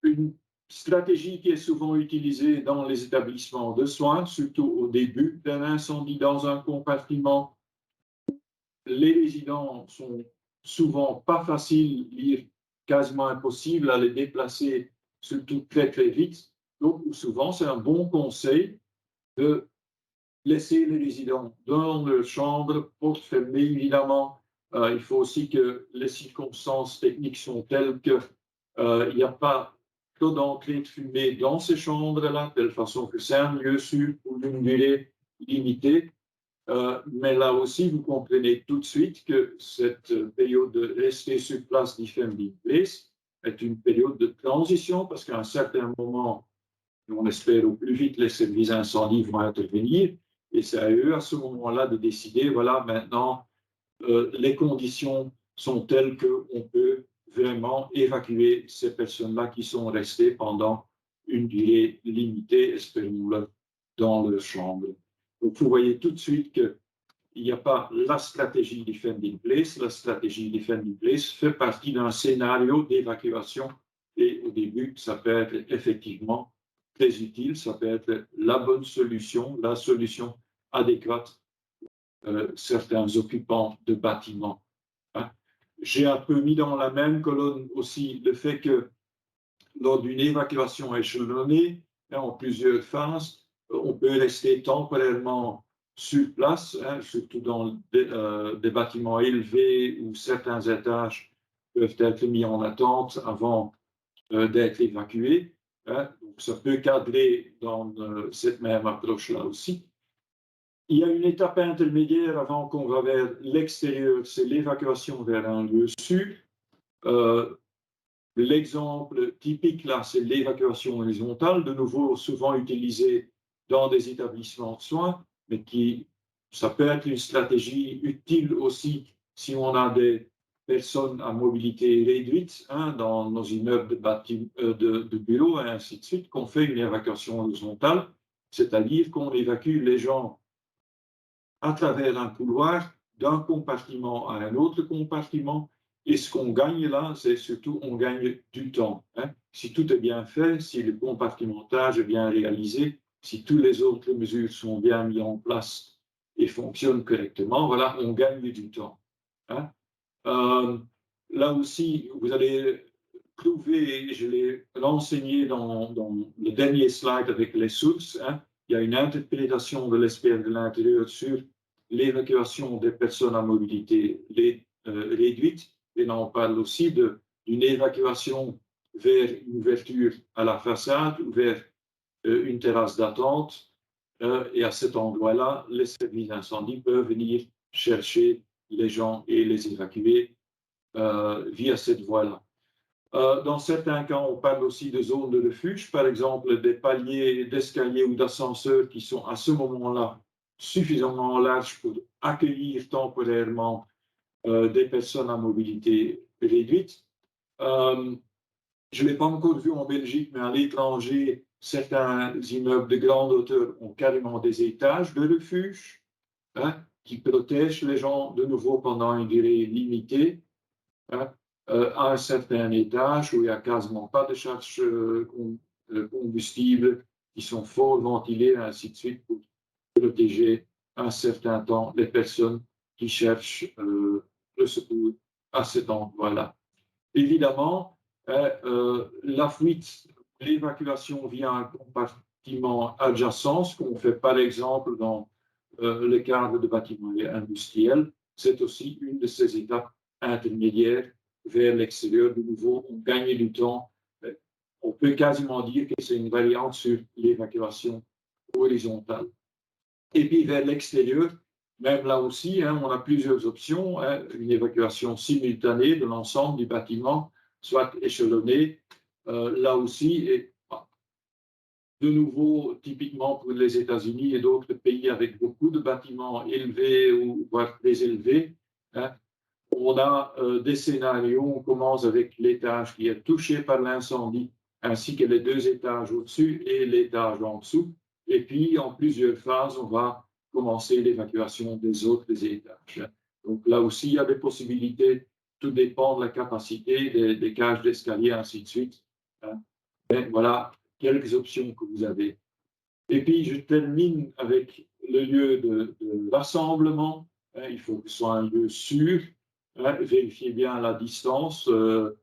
Une stratégie qui est souvent utilisée dans les établissements de soins, surtout au début d'un incendie dans un compartiment. Les résidents sont souvent pas faciles, quasiment impossible à les déplacer, surtout très très vite. Donc, souvent, c'est un bon conseil de laisser les résidents dans leur chambre, porte fermée évidemment. Il faut aussi que les circonstances techniques sont telles qu'il n'y a pas trop d'entrée de fumée dans ces chambres-là, de telle façon que c'est un lieu sûr pour une durée limitée. Mais là aussi, vous comprenez tout de suite que cette période de rester sur place defending place est une période de transition parce qu'à un certain moment, on espère au plus vite, les services incendies vont intervenir et c'est à eux à ce moment-là de décider, voilà, maintenant, les conditions sont telles qu'on peut vraiment évacuer ces personnes-là qui sont restées pendant une durée limitée, espérons-le, dans leur chambre. Donc, vous voyez tout de suite qu'il n'y a pas la stratégie defending place. La stratégie defending place fait partie d'un scénario d'évacuation et au début, ça peut être effectivement très utile, ça peut être la bonne solution, la solution adéquate certains occupants de bâtiments J'ai un peu mis dans la même colonne aussi le fait que lors d'une évacuation échelonnée, en plusieurs phases, on peut rester temporairement sur place, surtout dans des bâtiments élevés où certains étages peuvent être mis en attente avant d'être évacués. Donc ça peut cadrer dans cette même approche-là aussi. Il y a une étape intermédiaire avant qu'on va vers l'extérieur, c'est l'évacuation vers un lieu sûr. L'exemple typique là, c'est l'évacuation horizontale, de nouveau souvent utilisée dans des établissements de soins, mais ça peut être une stratégie utile aussi si on a des personnes à mobilité réduite dans nos immeubles de bureaux et ainsi de suite, qu'on fait une évacuation horizontale, c'est-à-dire qu'on évacue les gens à travers un couloir d'un compartiment à un autre compartiment. Et ce qu'on gagne là, c'est surtout on gagne du temps. Si tout est bien fait, si le compartimentage est bien réalisé, si toutes les autres mesures sont bien mises en place et fonctionnent correctement, voilà, on gagne du temps. Là aussi, vous allez trouver, je l'ai renseigné dans le dernier slide avec les sources, il y a une interprétation de l'expert de l'intérieur sur l'évacuation des personnes à mobilité réduite. Et là, on parle aussi d'une évacuation vers une ouverture à la façade ou vers une terrasse d'attente. Et à cet endroit-là, les services d'incendie peuvent venir chercher les gens et les évacuer via cette voie-là. Dans certains cas, on parle aussi de zones de refuge, par exemple des paliers d'escalier ou d'ascenseurs qui sont à ce moment-là suffisamment larges pour accueillir temporairement des personnes à mobilité réduite. Je ne l'ai pas encore vu en Belgique, mais à l'étranger, certains immeubles de grande hauteur ont carrément des étages de refuge qui protègent les gens de nouveau pendant une durée limitée. À un certain étage où il n'y a quasiment pas de charge combustible, qui sont fort ventilés, ainsi de suite, pour protéger un certain temps les personnes qui cherchent le secours à cet endroit-là. Évidemment, la fuite, l'évacuation via un compartiment adjacent, ce qu'on fait par exemple dans le cadre de bâtiments industriels, c'est aussi une de ces étapes intermédiaires vers l'extérieur. De nouveau, on gagne du temps. On peut quasiment dire que c'est une variante sur l'évacuation horizontale. Et puis vers l'extérieur, même là aussi, on a plusieurs options. Une évacuation simultanée de l'ensemble du bâtiment, soit échelonnée. Là aussi, et de nouveau, typiquement pour les États-Unis et d'autres pays avec beaucoup de bâtiments élevés ou voire très élevés, on a des scénarios. On commence avec l'étage qui est touché par l'incendie, ainsi que les deux étages au-dessus et l'étage en dessous. Et puis, en plusieurs phases, on va commencer l'évacuation des autres étages. Donc là aussi, il y a des possibilités. Tout dépend de la capacité des cages d'escalier, ainsi de suite. Mais voilà quelques options que vous avez. Et puis, je termine avec le lieu de rassemblement. Il faut que ce soit un lieu sûr. Vérifiez bien la distance. Il ne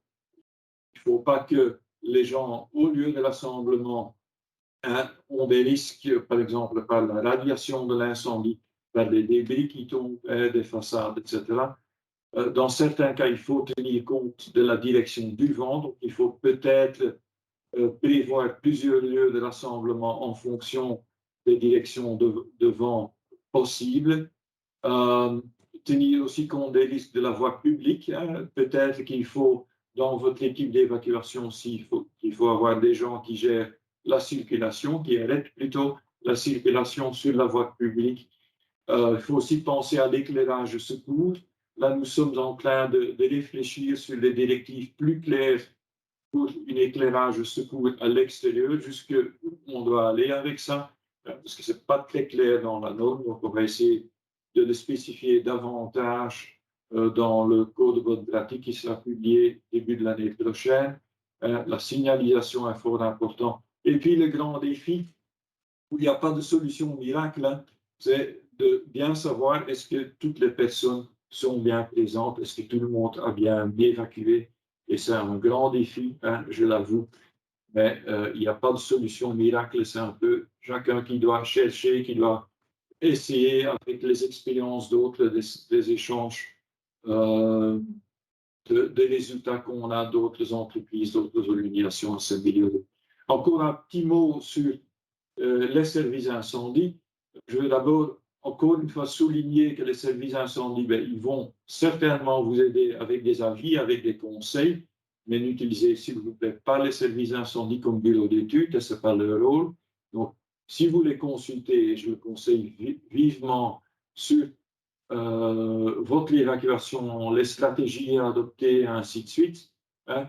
faut pas que les gens, au lieu de rassemblement, ont des risques, par exemple, par la radiation de l'incendie, par des débris qui tombent des façades, etc. Dans certains cas, il faut tenir compte de la direction du vent. Donc, il faut peut-être prévoir plusieurs lieux de rassemblement en fonction des directions de vent possibles. Tenir aussi compte des risques de la voie publique. Peut-être qu'il faut, dans votre équipe d'évacuation aussi, il faut avoir des gens qui gèrent la circulation, qui arrêtent plutôt la circulation sur la voie publique. Il faut aussi penser à l'éclairage secours. Là, nous sommes en train de réfléchir sur des directives plus claires pour un éclairage secours à l'extérieur, jusqu'où on doit aller avec ça, parce que ce n'est pas très clair dans la norme. Donc, on va essayer de le spécifier davantage dans le code de bonne pratique qui sera publié début de l'année prochaine. La signalisation est fort important. Et puis, le grand défi, où il n'y a pas de solution miracle, c'est de bien savoir est-ce que toutes les personnes sont bien présentes? Est-ce que tout le monde a bien évacué? Et c'est un grand défi, hein, je l'avoue. Mais il n'y a pas de solution miracle, c'est un peu chacun qui doit chercher, qui doit essayer avec les expériences d'autres, des échanges, des résultats qu'on a d'autres entreprises, d'autres organisations à ce milieu. Encore un petit mot sur les services incendie. Je veux d'abord encore une fois souligner que les services incendie, ils vont certainement vous aider avec des avis, avec des conseils, mais n'utilisez s'il vous plaît pas les services incendie comme bureau d'études, ce n'est pas leur rôle. Donc, si vous les consultez, je le conseille vivement sur votre évacuation, les stratégies à adopter, et ainsi de suite. Hein.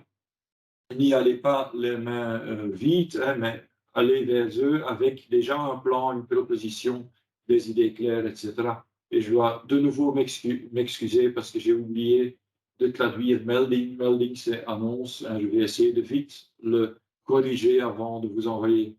N'y allez pas les mains vides, hein, mais allez vers eux avec déjà un plan, une proposition, des idées claires, etc. Et je dois de nouveau m'excuser parce que j'ai oublié de traduire melding. Melding, c'est annonce. Hein, je vais essayer de vite le corriger avant de vous envoyer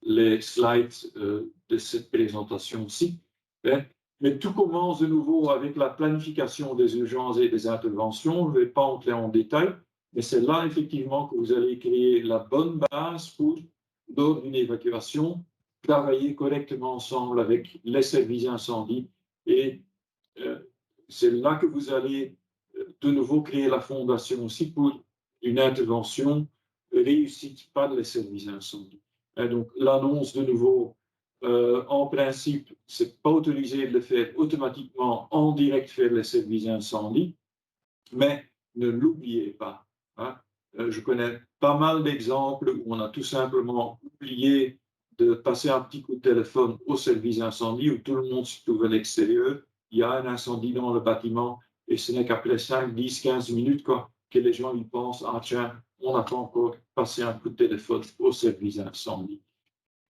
les slides de cette présentation-ci. Hein. Mais tout commence de nouveau avec la planification des urgences et des interventions. Je ne vais pas entrer en détail. Mais c'est là, effectivement, que vous allez créer la bonne base pour, lors d'une évacuation, travailler correctement ensemble avec les services incendie. Et c'est là que vous allez de nouveau créer la fondation aussi pour une intervention réussie par les services incendie. Et donc, l'annonce, de nouveau, en principe, ce n'est pas autorisé de le faire automatiquement en direct vers les services incendie, mais ne l'oubliez pas. Hein. Je connais pas mal d'exemples où on a tout simplement oublié de passer un petit coup de téléphone au service incendie, où tout le monde se trouve à l'extérieur, il y a un incendie dans le bâtiment, et ce n'est qu'après 5, 10, 15 minutes que les gens y pensent, ah tiens, on n'a pas encore passé un coup de téléphone au service incendie.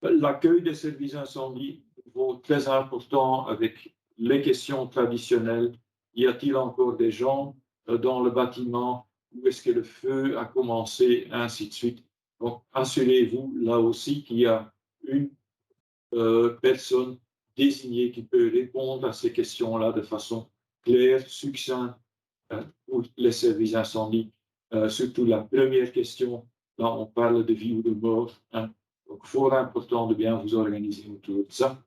L'accueil des services incendie est très important avec les questions traditionnelles. Y a-t-il encore des gens dans le bâtiment? Où est-ce que le feu a commencé? Ainsi de suite. Donc, assurez-vous là aussi qu'il y a une personne désignée qui peut répondre à ces questions-là de façon claire, succincte pour les services incendie. Surtout la première question, là on parle de vie ou de mort. Hein. Donc, fort important de bien vous organiser autour de ça.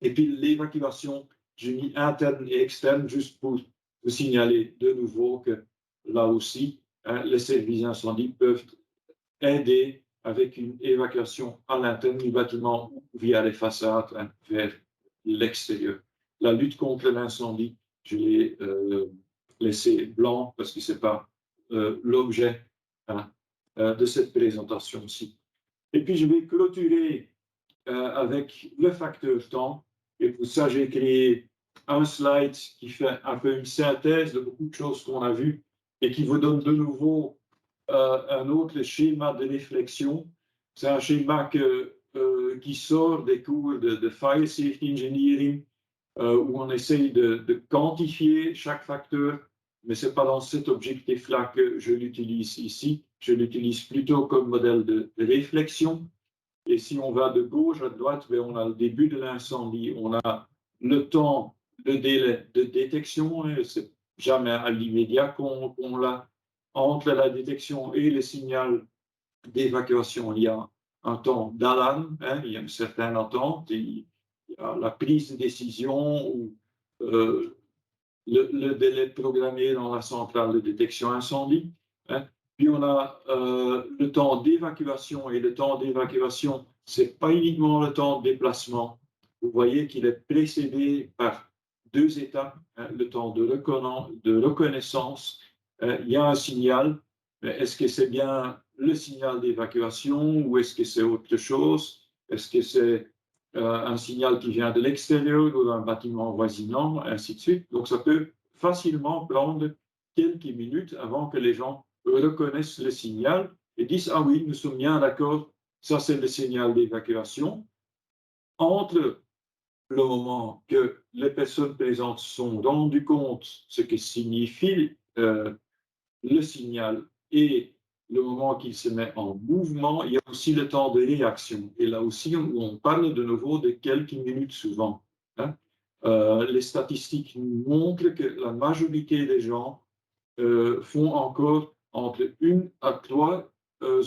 Et puis, l'évacuation, j'ai mis interne et externe juste pour vous signaler de nouveau que là aussi, hein, les services incendie peuvent aider avec une évacuation à l'interne du bâtiment ou via les façades, hein, vers l'extérieur. La lutte contre l'incendie, je l'ai laissé blanc parce que ce n'est pas l'objet, hein, de cette présentation-ci. Et puis, je vais clôturer avec le facteur temps. Et pour ça, j'ai créé un slide qui fait un peu une synthèse de beaucoup de choses qu'on a vues et qui vous donne de nouveau un autre schéma de réflexion. C'est un schéma qui sort des cours de Fire Safety Engineering, où on essaye de quantifier chaque facteur, mais ce n'est pas dans cet objectif-là que je l'utilise ici. Je l'utilise plutôt comme modèle de réflexion. Et si on va de gauche à droite, on a le début de l'incendie, on a le temps, le délai de détection, hein, c'est jamais à l'immédiat qu'on l'a. Entre la détection et le signal d'évacuation, il y a un temps d'alarme, hein, il y a une certaine attente, il y a la prise de décision ou le délai programmé dans la centrale de détection incendie. Hein. Puis on a le temps d'évacuation, et le temps d'évacuation, ce n'est pas uniquement le temps de déplacement. Vous voyez qu'il est précédé par deux étapes, hein, le temps de reconnaissance. Il y a un signal, mais est-ce que c'est bien le signal d'évacuation ou est-ce que c'est autre chose? Est-ce que c'est un signal qui vient de l'extérieur ou d'un bâtiment voisinant, ainsi de suite. Donc, ça peut facilement prendre quelques minutes avant que les gens reconnaissent le signal et disent « Ah oui, nous sommes bien d'accord, ça c'est le signal d'évacuation ». Entre le moment que les personnes présentes se sont rendues compte ce que signifie le signal et le moment qu'il se met en mouvement, il y a aussi le temps de réaction. Et là aussi, on parle de nouveau de quelques minutes souvent. Hein. Les statistiques nous montrent que la majorité des gens font encore entre 1 à 3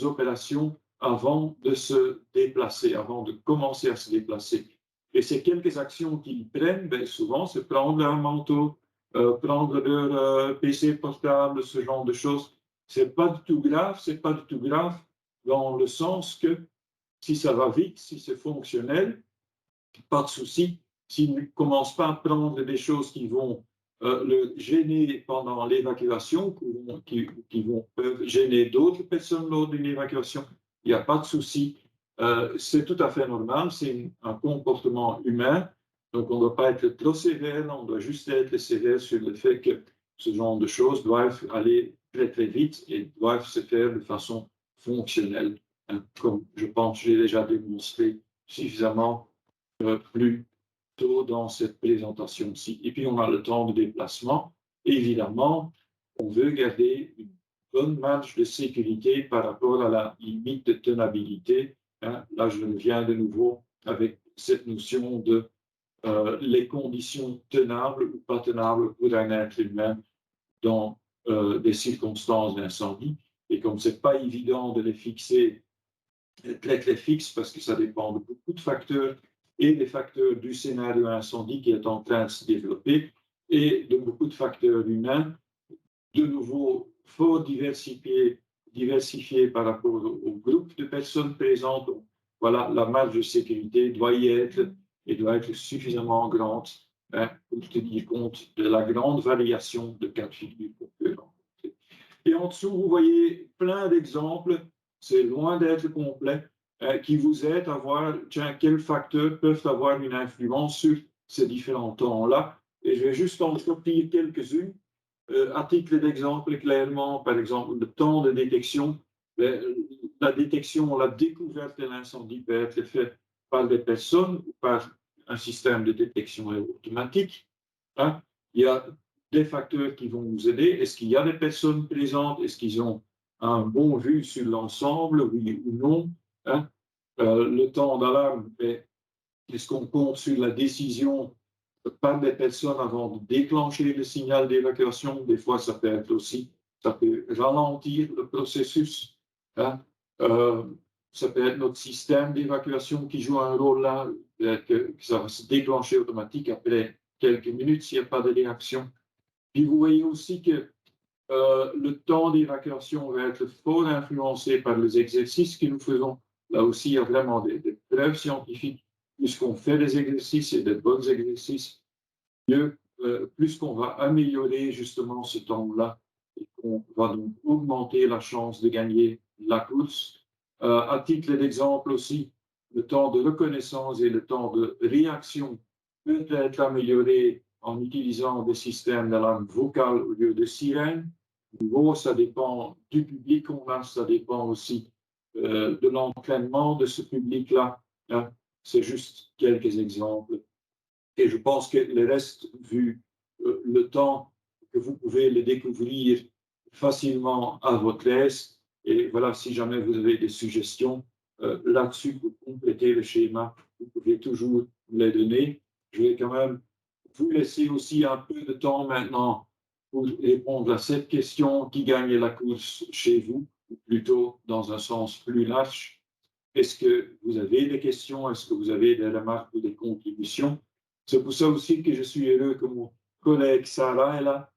opérations avant de se déplacer, avant de commencer à se déplacer. Et ces quelques actions qu'ils prennent, ben, souvent, c'est prendre leur manteau, prendre leur PC portable, ce genre de choses. C'est pas du tout grave, c'est pas du tout grave dans le sens que si ça va vite, si c'est fonctionnel, pas de souci. S'il ne commence pas à prendre des choses qui vont le gêner pendant l'évacuation, peuvent gêner d'autres personnes lors d'une évacuation, il n'y a pas de souci. C'est tout à fait normal, c'est un comportement humain, donc on ne doit pas être trop sévère, on doit juste être sévère sur le fait que ce genre de choses doivent aller très très vite et doivent se faire de façon fonctionnelle, hein, comme je pense que j'ai déjà démontré suffisamment plus tôt dans cette présentation-ci. Et puis, on a le temps de déplacement. Évidemment, on veut garder une bonne marge de sécurité par rapport à la limite de tenabilité. Hein. Là, je reviens de nouveau avec cette notion de les conditions tenables ou pas tenables pour un être humain dans des circonstances d'incendie. Et comme ce n'est pas évident de les fixer très, très fixes, parce que ça dépend de beaucoup de facteurs, et des facteurs du scénario incendie qui est en train de se développer, et de beaucoup de facteurs humains, de nouveau fort diversifiés par rapport au groupe de personnes présentes. Donc, voilà, la marge de sécurité doit y être et doit être suffisamment grande, hein, pour tenir compte de la grande variation de cas de figure qu'on peut rencontrer. Et en dessous, vous voyez plein d'exemples, c'est loin d'être complet, qui vous aident à voir quels facteurs peuvent avoir une influence sur ces différents temps-là. Et je vais juste en sortir quelques-unes. À titre d'exemple, clairement, par exemple, le temps de détection, la détection, la découverte de l'incendie peut être faite par des personnes ou par un système de détection automatique. Hein. Il y a des facteurs qui vont nous aider. Est-ce qu'il y a des personnes présentes? Est-ce qu'ils ont un bon vue sur l'ensemble, oui ou non? Hein. Le temps d'alarme, est-ce qu'on compte sur la décision par des personnes avant de déclencher le signal d'évacuation? Des fois, ça peut être aussi, ça peut ralentir le processus. Hein. Ça peut être notre système d'évacuation qui joue un rôle là, que ça va se déclencher automatique après quelques minutes s'il n'y a pas de réaction. Puis vous voyez aussi que le temps d'évacuation va être fort influencé par les exercices que nous faisons. Là aussi, il y a vraiment des preuves scientifiques. Plus qu'on fait des exercices et des bons exercices, mieux, plus qu'on va améliorer justement ce temps-là et qu'on va donc augmenter la chance de gagner la course. À titre d'exemple aussi, le temps de reconnaissance et le temps de réaction peut être amélioré en utilisant des systèmes d'alarme vocale au lieu de sirène. Nouveau, ça dépend du public qu'on a, ça dépend aussi de l'entraînement de ce public-là. Hein. C'est juste quelques exemples. Et je pense que le reste, vu le temps que vous pouvez le découvrir facilement à votre aise, et voilà, si jamais vous avez des suggestions là-dessus pour compléter le schéma, vous pouvez toujours les donner. Je vais quand même vous laisser aussi un peu de temps maintenant pour répondre à cette question: qui gagne la course chez vous, ou plutôt dans un sens plus large. Est-ce que vous avez des questions? Est-ce que vous avez des remarques ou des contributions? C'est pour ça aussi que je suis heureux que mon collègue Sarah est là.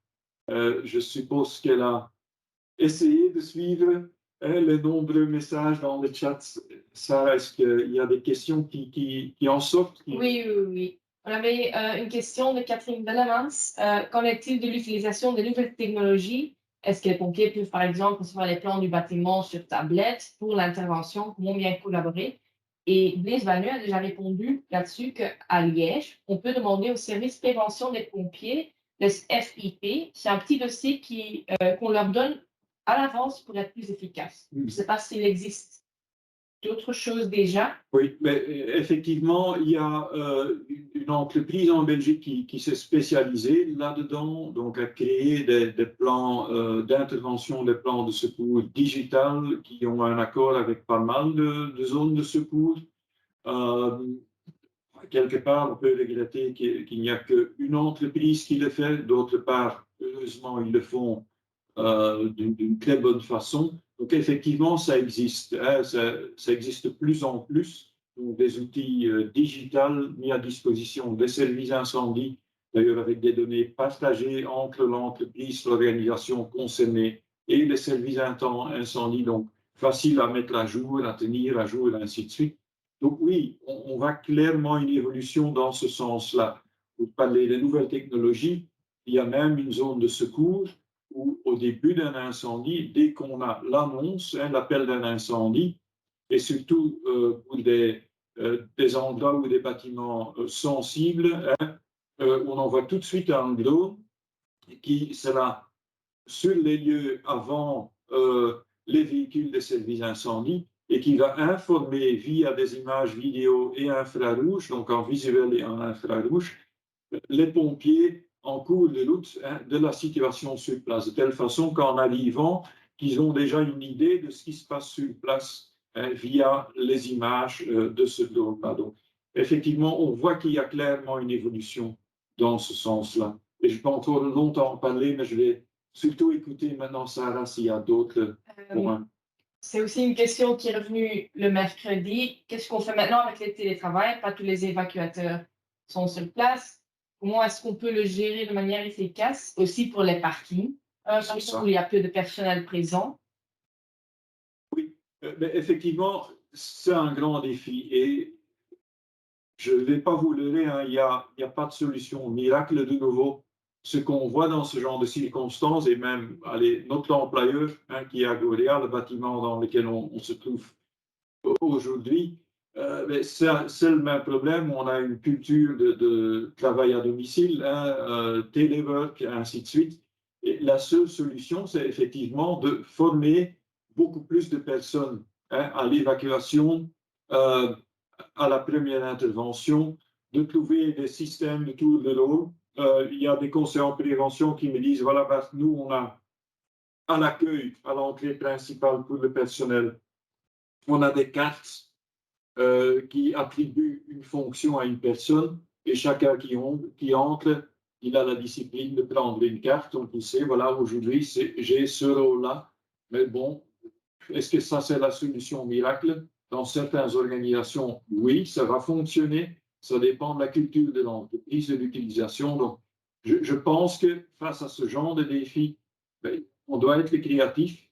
Je suppose qu'elle a essayé de suivre les nombreux messages dans le chat. Sarah, est-ce qu'il y a des questions qui en sortent? Oui, oui, oui. On avait une question de Catherine Bellemans. Qu'en est-il de l'utilisation des nouvelles technologies? Est-ce que les pompiers peuvent, par exemple, recevoir les plans du bâtiment sur tablette pour l'intervention? Comment bien collaborer? Et Blaise Vanu a déjà répondu là-dessus qu'à Liège, on peut demander au service prévention des pompiers, le FIP, c'est un petit dossier qu'on leur donne à l'avance pour être plus efficace. Je ne sais pas s'il existe d'autres choses déjà. Oui, mais effectivement, il y a une entreprise en Belgique qui s'est spécialisée là-dedans, donc a créé des plans d'intervention, des plans de secours digital qui ont un accord avec pas mal de zones de secours. quelque part, on peut regretter qu'il n'y a qu'une entreprise qui le fait. D'autre part, heureusement, ils le font d'une très bonne façon. Donc, effectivement, ça existe. Hein, ça existe de plus en plus. Donc, des outils digitaux mis à disposition des services incendies, d'ailleurs avec des données partagées entre l'entreprise, l'organisation concernée et les services incendie. Donc, facile à mettre à jour, à tenir à jour, et ainsi de suite. Donc oui, on voit clairement une évolution dans ce sens-là. Vous parlez des nouvelles technologies, il y a même une zone de secours où au début d'un incendie, dès qu'on a l'annonce, hein, l'appel d'un incendie, et surtout pour des endroits ou des bâtiments sensibles, hein, on envoie tout de suite un drone qui sera sur les lieux avant les véhicules des services incendie et qui va informer via des images vidéo et infrarouges, donc en visuel et en infrarouge, les pompiers en cours de route, hein, de la situation sur place, de telle façon qu'en arrivant, qu'ils ont déjà une idée de ce qui se passe sur place, hein, via les images de ce drone-là. Donc, effectivement, on voit qu'il y a clairement une évolution dans ce sens-là. Et je peux encore longtemps en parler, mais je vais surtout écouter maintenant Sarah s'il y a d'autres points. C'est aussi une question qui est revenue le mercredi. Qu'est-ce qu'on fait maintenant avec le télétravail? Pas tous les évacuateurs sont sur place. Comment est-ce qu'on peut le gérer de manière efficace aussi pour les parkings, où il y a peu de personnel présent? Oui, mais effectivement, c'est un grand défi et je ne vais pas vous le dire, hein, il n'y a pas de solution miracle de nouveau. Ce qu'on voit dans ce genre de circonstances, et même allez, notre employeur, hein, qui est Agoria, le bâtiment dans lequel on se trouve aujourd'hui, c'est le même problème. On a une culture de travail à domicile, hein, téléwork, et ainsi de suite. Et la seule solution, c'est effectivement de former beaucoup plus de personnes, hein, à l'évacuation, à la première intervention, de trouver des systèmes de tour de l'eau. Il y a des conseillers en prévention qui me disent, voilà, nous, on a à l'accueil, à l'entrée principale pour le personnel, on a des cartes qui attribuent une fonction à une personne et chacun qui entre, il a la discipline de prendre une carte. Donc, il sait, voilà, aujourd'hui, j'ai ce rôle-là. Mais bon, est-ce que ça, c'est la solution miracle? Dans certaines organisations, oui, ça va fonctionner. Ça dépend de la culture de l'entreprise, de l'utilisation. Donc, je pense que face à ce genre de défi, on doit être créatif.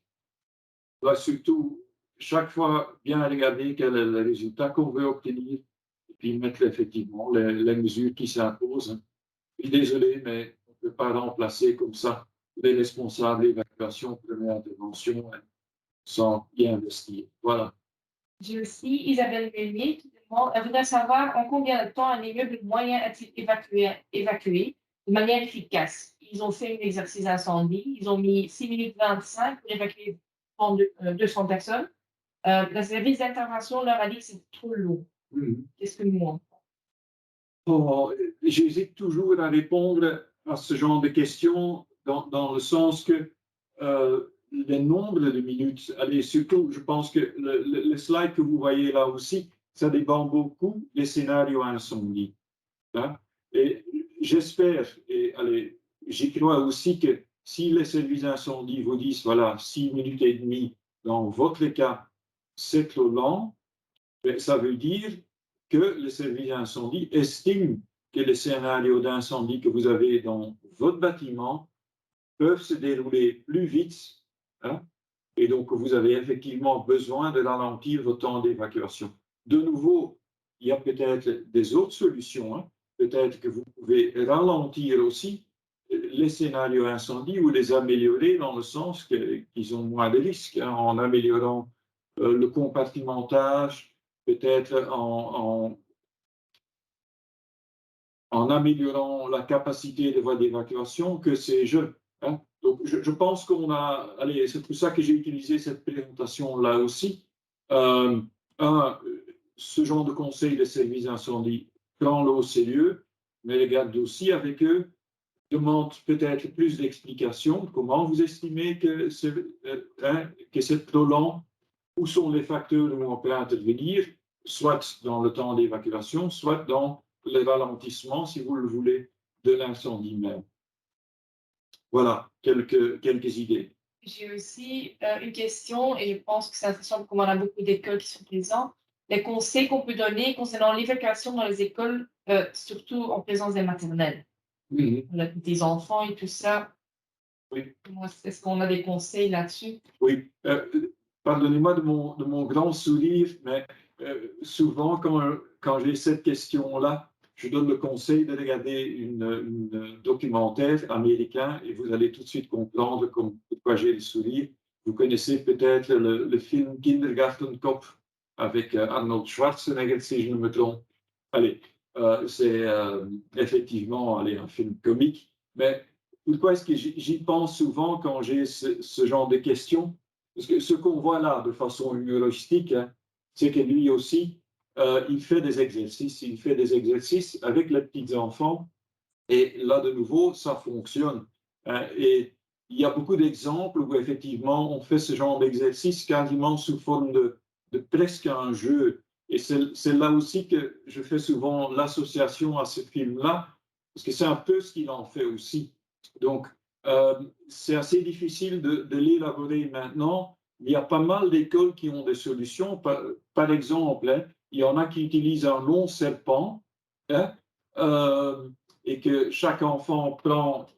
On doit surtout chaque fois bien regarder quel est le résultat qu'on veut obtenir et puis mettre effectivement les mesures qui s'imposent. Et désolé, mais on ne peut pas remplacer comme ça les responsables d'évacuation, première intervention, hein, sans y investir. Voilà. J'ai aussi Isabelle Meunier qui demande, elle voudrait savoir en combien de temps un immeuble moyen est-il évacué de manière efficace. Ils ont fait un exercice incendie, ils ont mis 6 minutes 25 pour évacuer 200 personnes. Le service d'intervention leur a dit que c'est trop long. Qu'est-ce que nous on Oh, j'hésite toujours à répondre à ce genre de questions dans le sens que le nombre de minutes, allez, surtout, je pense que le slide que vous voyez là aussi, ça dépend beaucoup des scénarios incendies. Hein? Et j'espère, et allez, j'y crois aussi que si les services incendies vous disent, voilà, 6 minutes et demie, dans votre cas, c'est trop lent, ça veut dire que le service incendie estime que les scénarios d'incendie que vous avez dans votre bâtiment peuvent se dérouler plus vite, hein, et donc vous avez effectivement besoin de ralentir votre temps d'évacuation. De nouveau, il y a peut-être des autres solutions, hein. Peut-être que vous pouvez ralentir aussi les scénarios incendie ou les améliorer dans le sens qu'ils ont moins de risques, hein, en améliorant le compartimentage, peut-être en améliorant la capacité de voie d'évacuation, que ces jeux. Hein. Donc, je pense qu'on a. Allez, c'est pour ça que j'ai utilisé cette présentation-là aussi. Ce genre de conseil de service incendie, prends-le au sérieux, mais regarde aussi avec eux, demande peut-être plus d'explications. Comment vous estimez que c'est trop lent? Où sont les facteurs où on peut intervenir? soit dans le temps d'évacuation, soit dans le ralentissement, si vous le voulez, de l'incendie même. Voilà, quelques idées. J'ai aussi une question, et je pense que c'est intéressant comme on a beaucoup d'écoles qui sont présentes. Les conseils qu'on peut donner concernant l'évacuation dans les écoles, surtout en présence des maternelles, des enfants et tout ça. Oui. Est-ce qu'on a des conseils là-dessus? Oui. Pardonnez-moi de mon grand sourire, mais souvent, quand j'ai cette question-là, je donne le conseil de regarder une documentaire américain et vous allez tout de suite comprendre pourquoi j'ai le sourire. Vous connaissez peut-être le film Kindergartenkopf avec Arnold Schwarzenegger, si je ne me trompe. Allez, c'est effectivement un film comique, mais pourquoi est-ce que j'y pense souvent quand j'ai ce genre de questions? Parce que ce qu'on voit là de façon humoristique, hein, c'est que lui aussi, il fait des exercices avec les petits enfants, et là de nouveau, ça fonctionne. Hein, et il y a beaucoup d'exemples où effectivement on fait ce genre d'exercice quasiment sous forme de presque un jeu. Et c'est là aussi que je fais souvent l'association à ce film-là, parce que c'est un peu ce qu'il en fait aussi. Donc, c'est assez difficile de l'élaborer maintenant. Il y a pas mal d'écoles qui ont des solutions. Par exemple, hein, il y en a qui utilisent un long serpent, hein, et que chaque enfant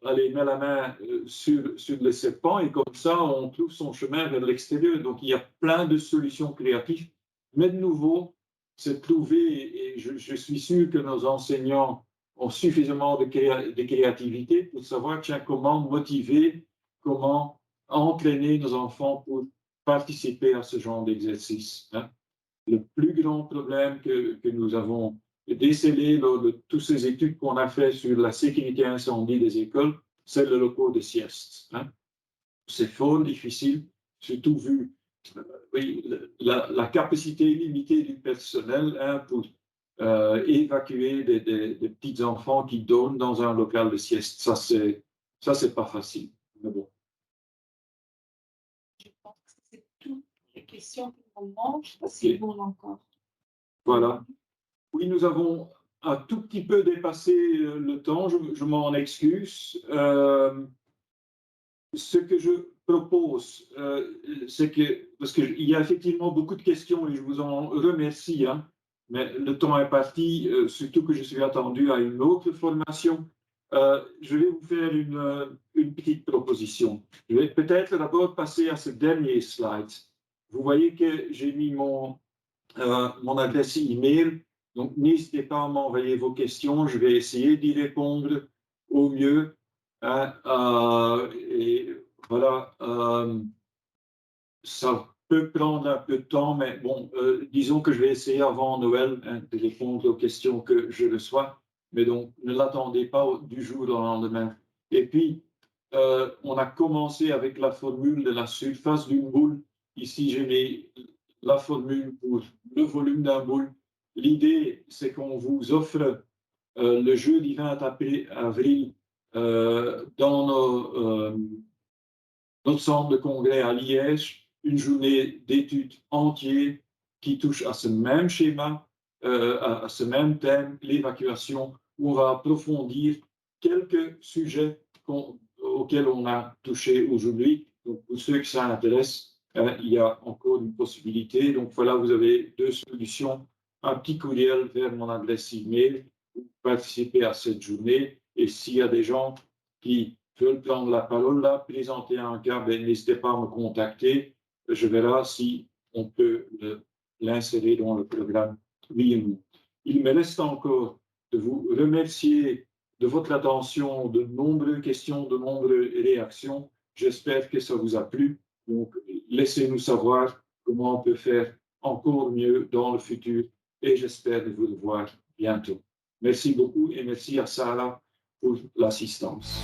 met la main sur le serpent, et comme ça, on trouve son chemin vers l'extérieur. Donc, il y a plein de solutions créatives. Mais de nouveau, c'est prouvé, et je suis sûr que nos enseignants ont suffisamment de créativité pour savoir comment motiver, comment entraîner nos enfants pour participer à ce genre d'exercice. Hein. Le plus grand problème que nous avons décelé lors de toutes ces études qu'on a faites sur la sécurité incendie des écoles, c'est le locaux de sieste. Hein. C'est fort difficile, surtout vu oui, la capacité limitée du personnel, hein, pour évacuer des petits enfants qui dorment dans un local de sieste. Ça, c'est pas facile. Mais bon. Je pense que c'est toutes les questions pour le moment. Je ne sais pas si bon encore. Voilà. Oui, nous avons un tout petit peu dépassé le temps, je m'en excuse. Ce que je propose, c'est que, parce qu'il y a effectivement beaucoup de questions et je vous en remercie, hein, mais le temps est parti, surtout que je suis attendu à une autre formation. Je vais vous faire une petite proposition. Je vais peut-être d'abord passer à ce dernier slide. Vous voyez que j'ai mis mon adresse email, donc n'hésitez pas à m'envoyer vos questions, je vais essayer d'y répondre au mieux. Hein, et voilà, ça peut prendre un peu de temps, mais bon, disons que je vais essayer avant Noël, hein, de répondre aux questions que je reçois, mais donc ne l'attendez pas du jour au lendemain. Et puis, on a commencé avec la formule de la surface d'une boule. Ici, j'ai mis la formule pour le volume d'un boule. L'idée, c'est qu'on vous offre le jeudi 20 avril dans notre centre de congrès à Liège, une journée d'études entière qui touche à ce même schéma, à ce même thème, l'évacuation, où on va approfondir quelques sujets auxquels on a touché aujourd'hui. Donc, pour ceux qui ça intéresse, il y a encore une possibilité. Donc, voilà, vous avez deux solutions. Un petit courriel vers mon adresse email pour participer à cette journée. Et s'il y a des gens qui veulent prendre la parole là, présenter un cas, n'hésitez pas à me contacter. Je verrai si on peut l'insérer dans le programme, oui ou non. Il me reste encore de vous remercier de votre attention, de nombreuses questions, de nombreuses réactions. J'espère que ça vous a plu. Donc, laissez-nous savoir comment on peut faire encore mieux dans le futur et j'espère de vous revoir bientôt. Merci beaucoup et merci à Sarah pour l'assistance.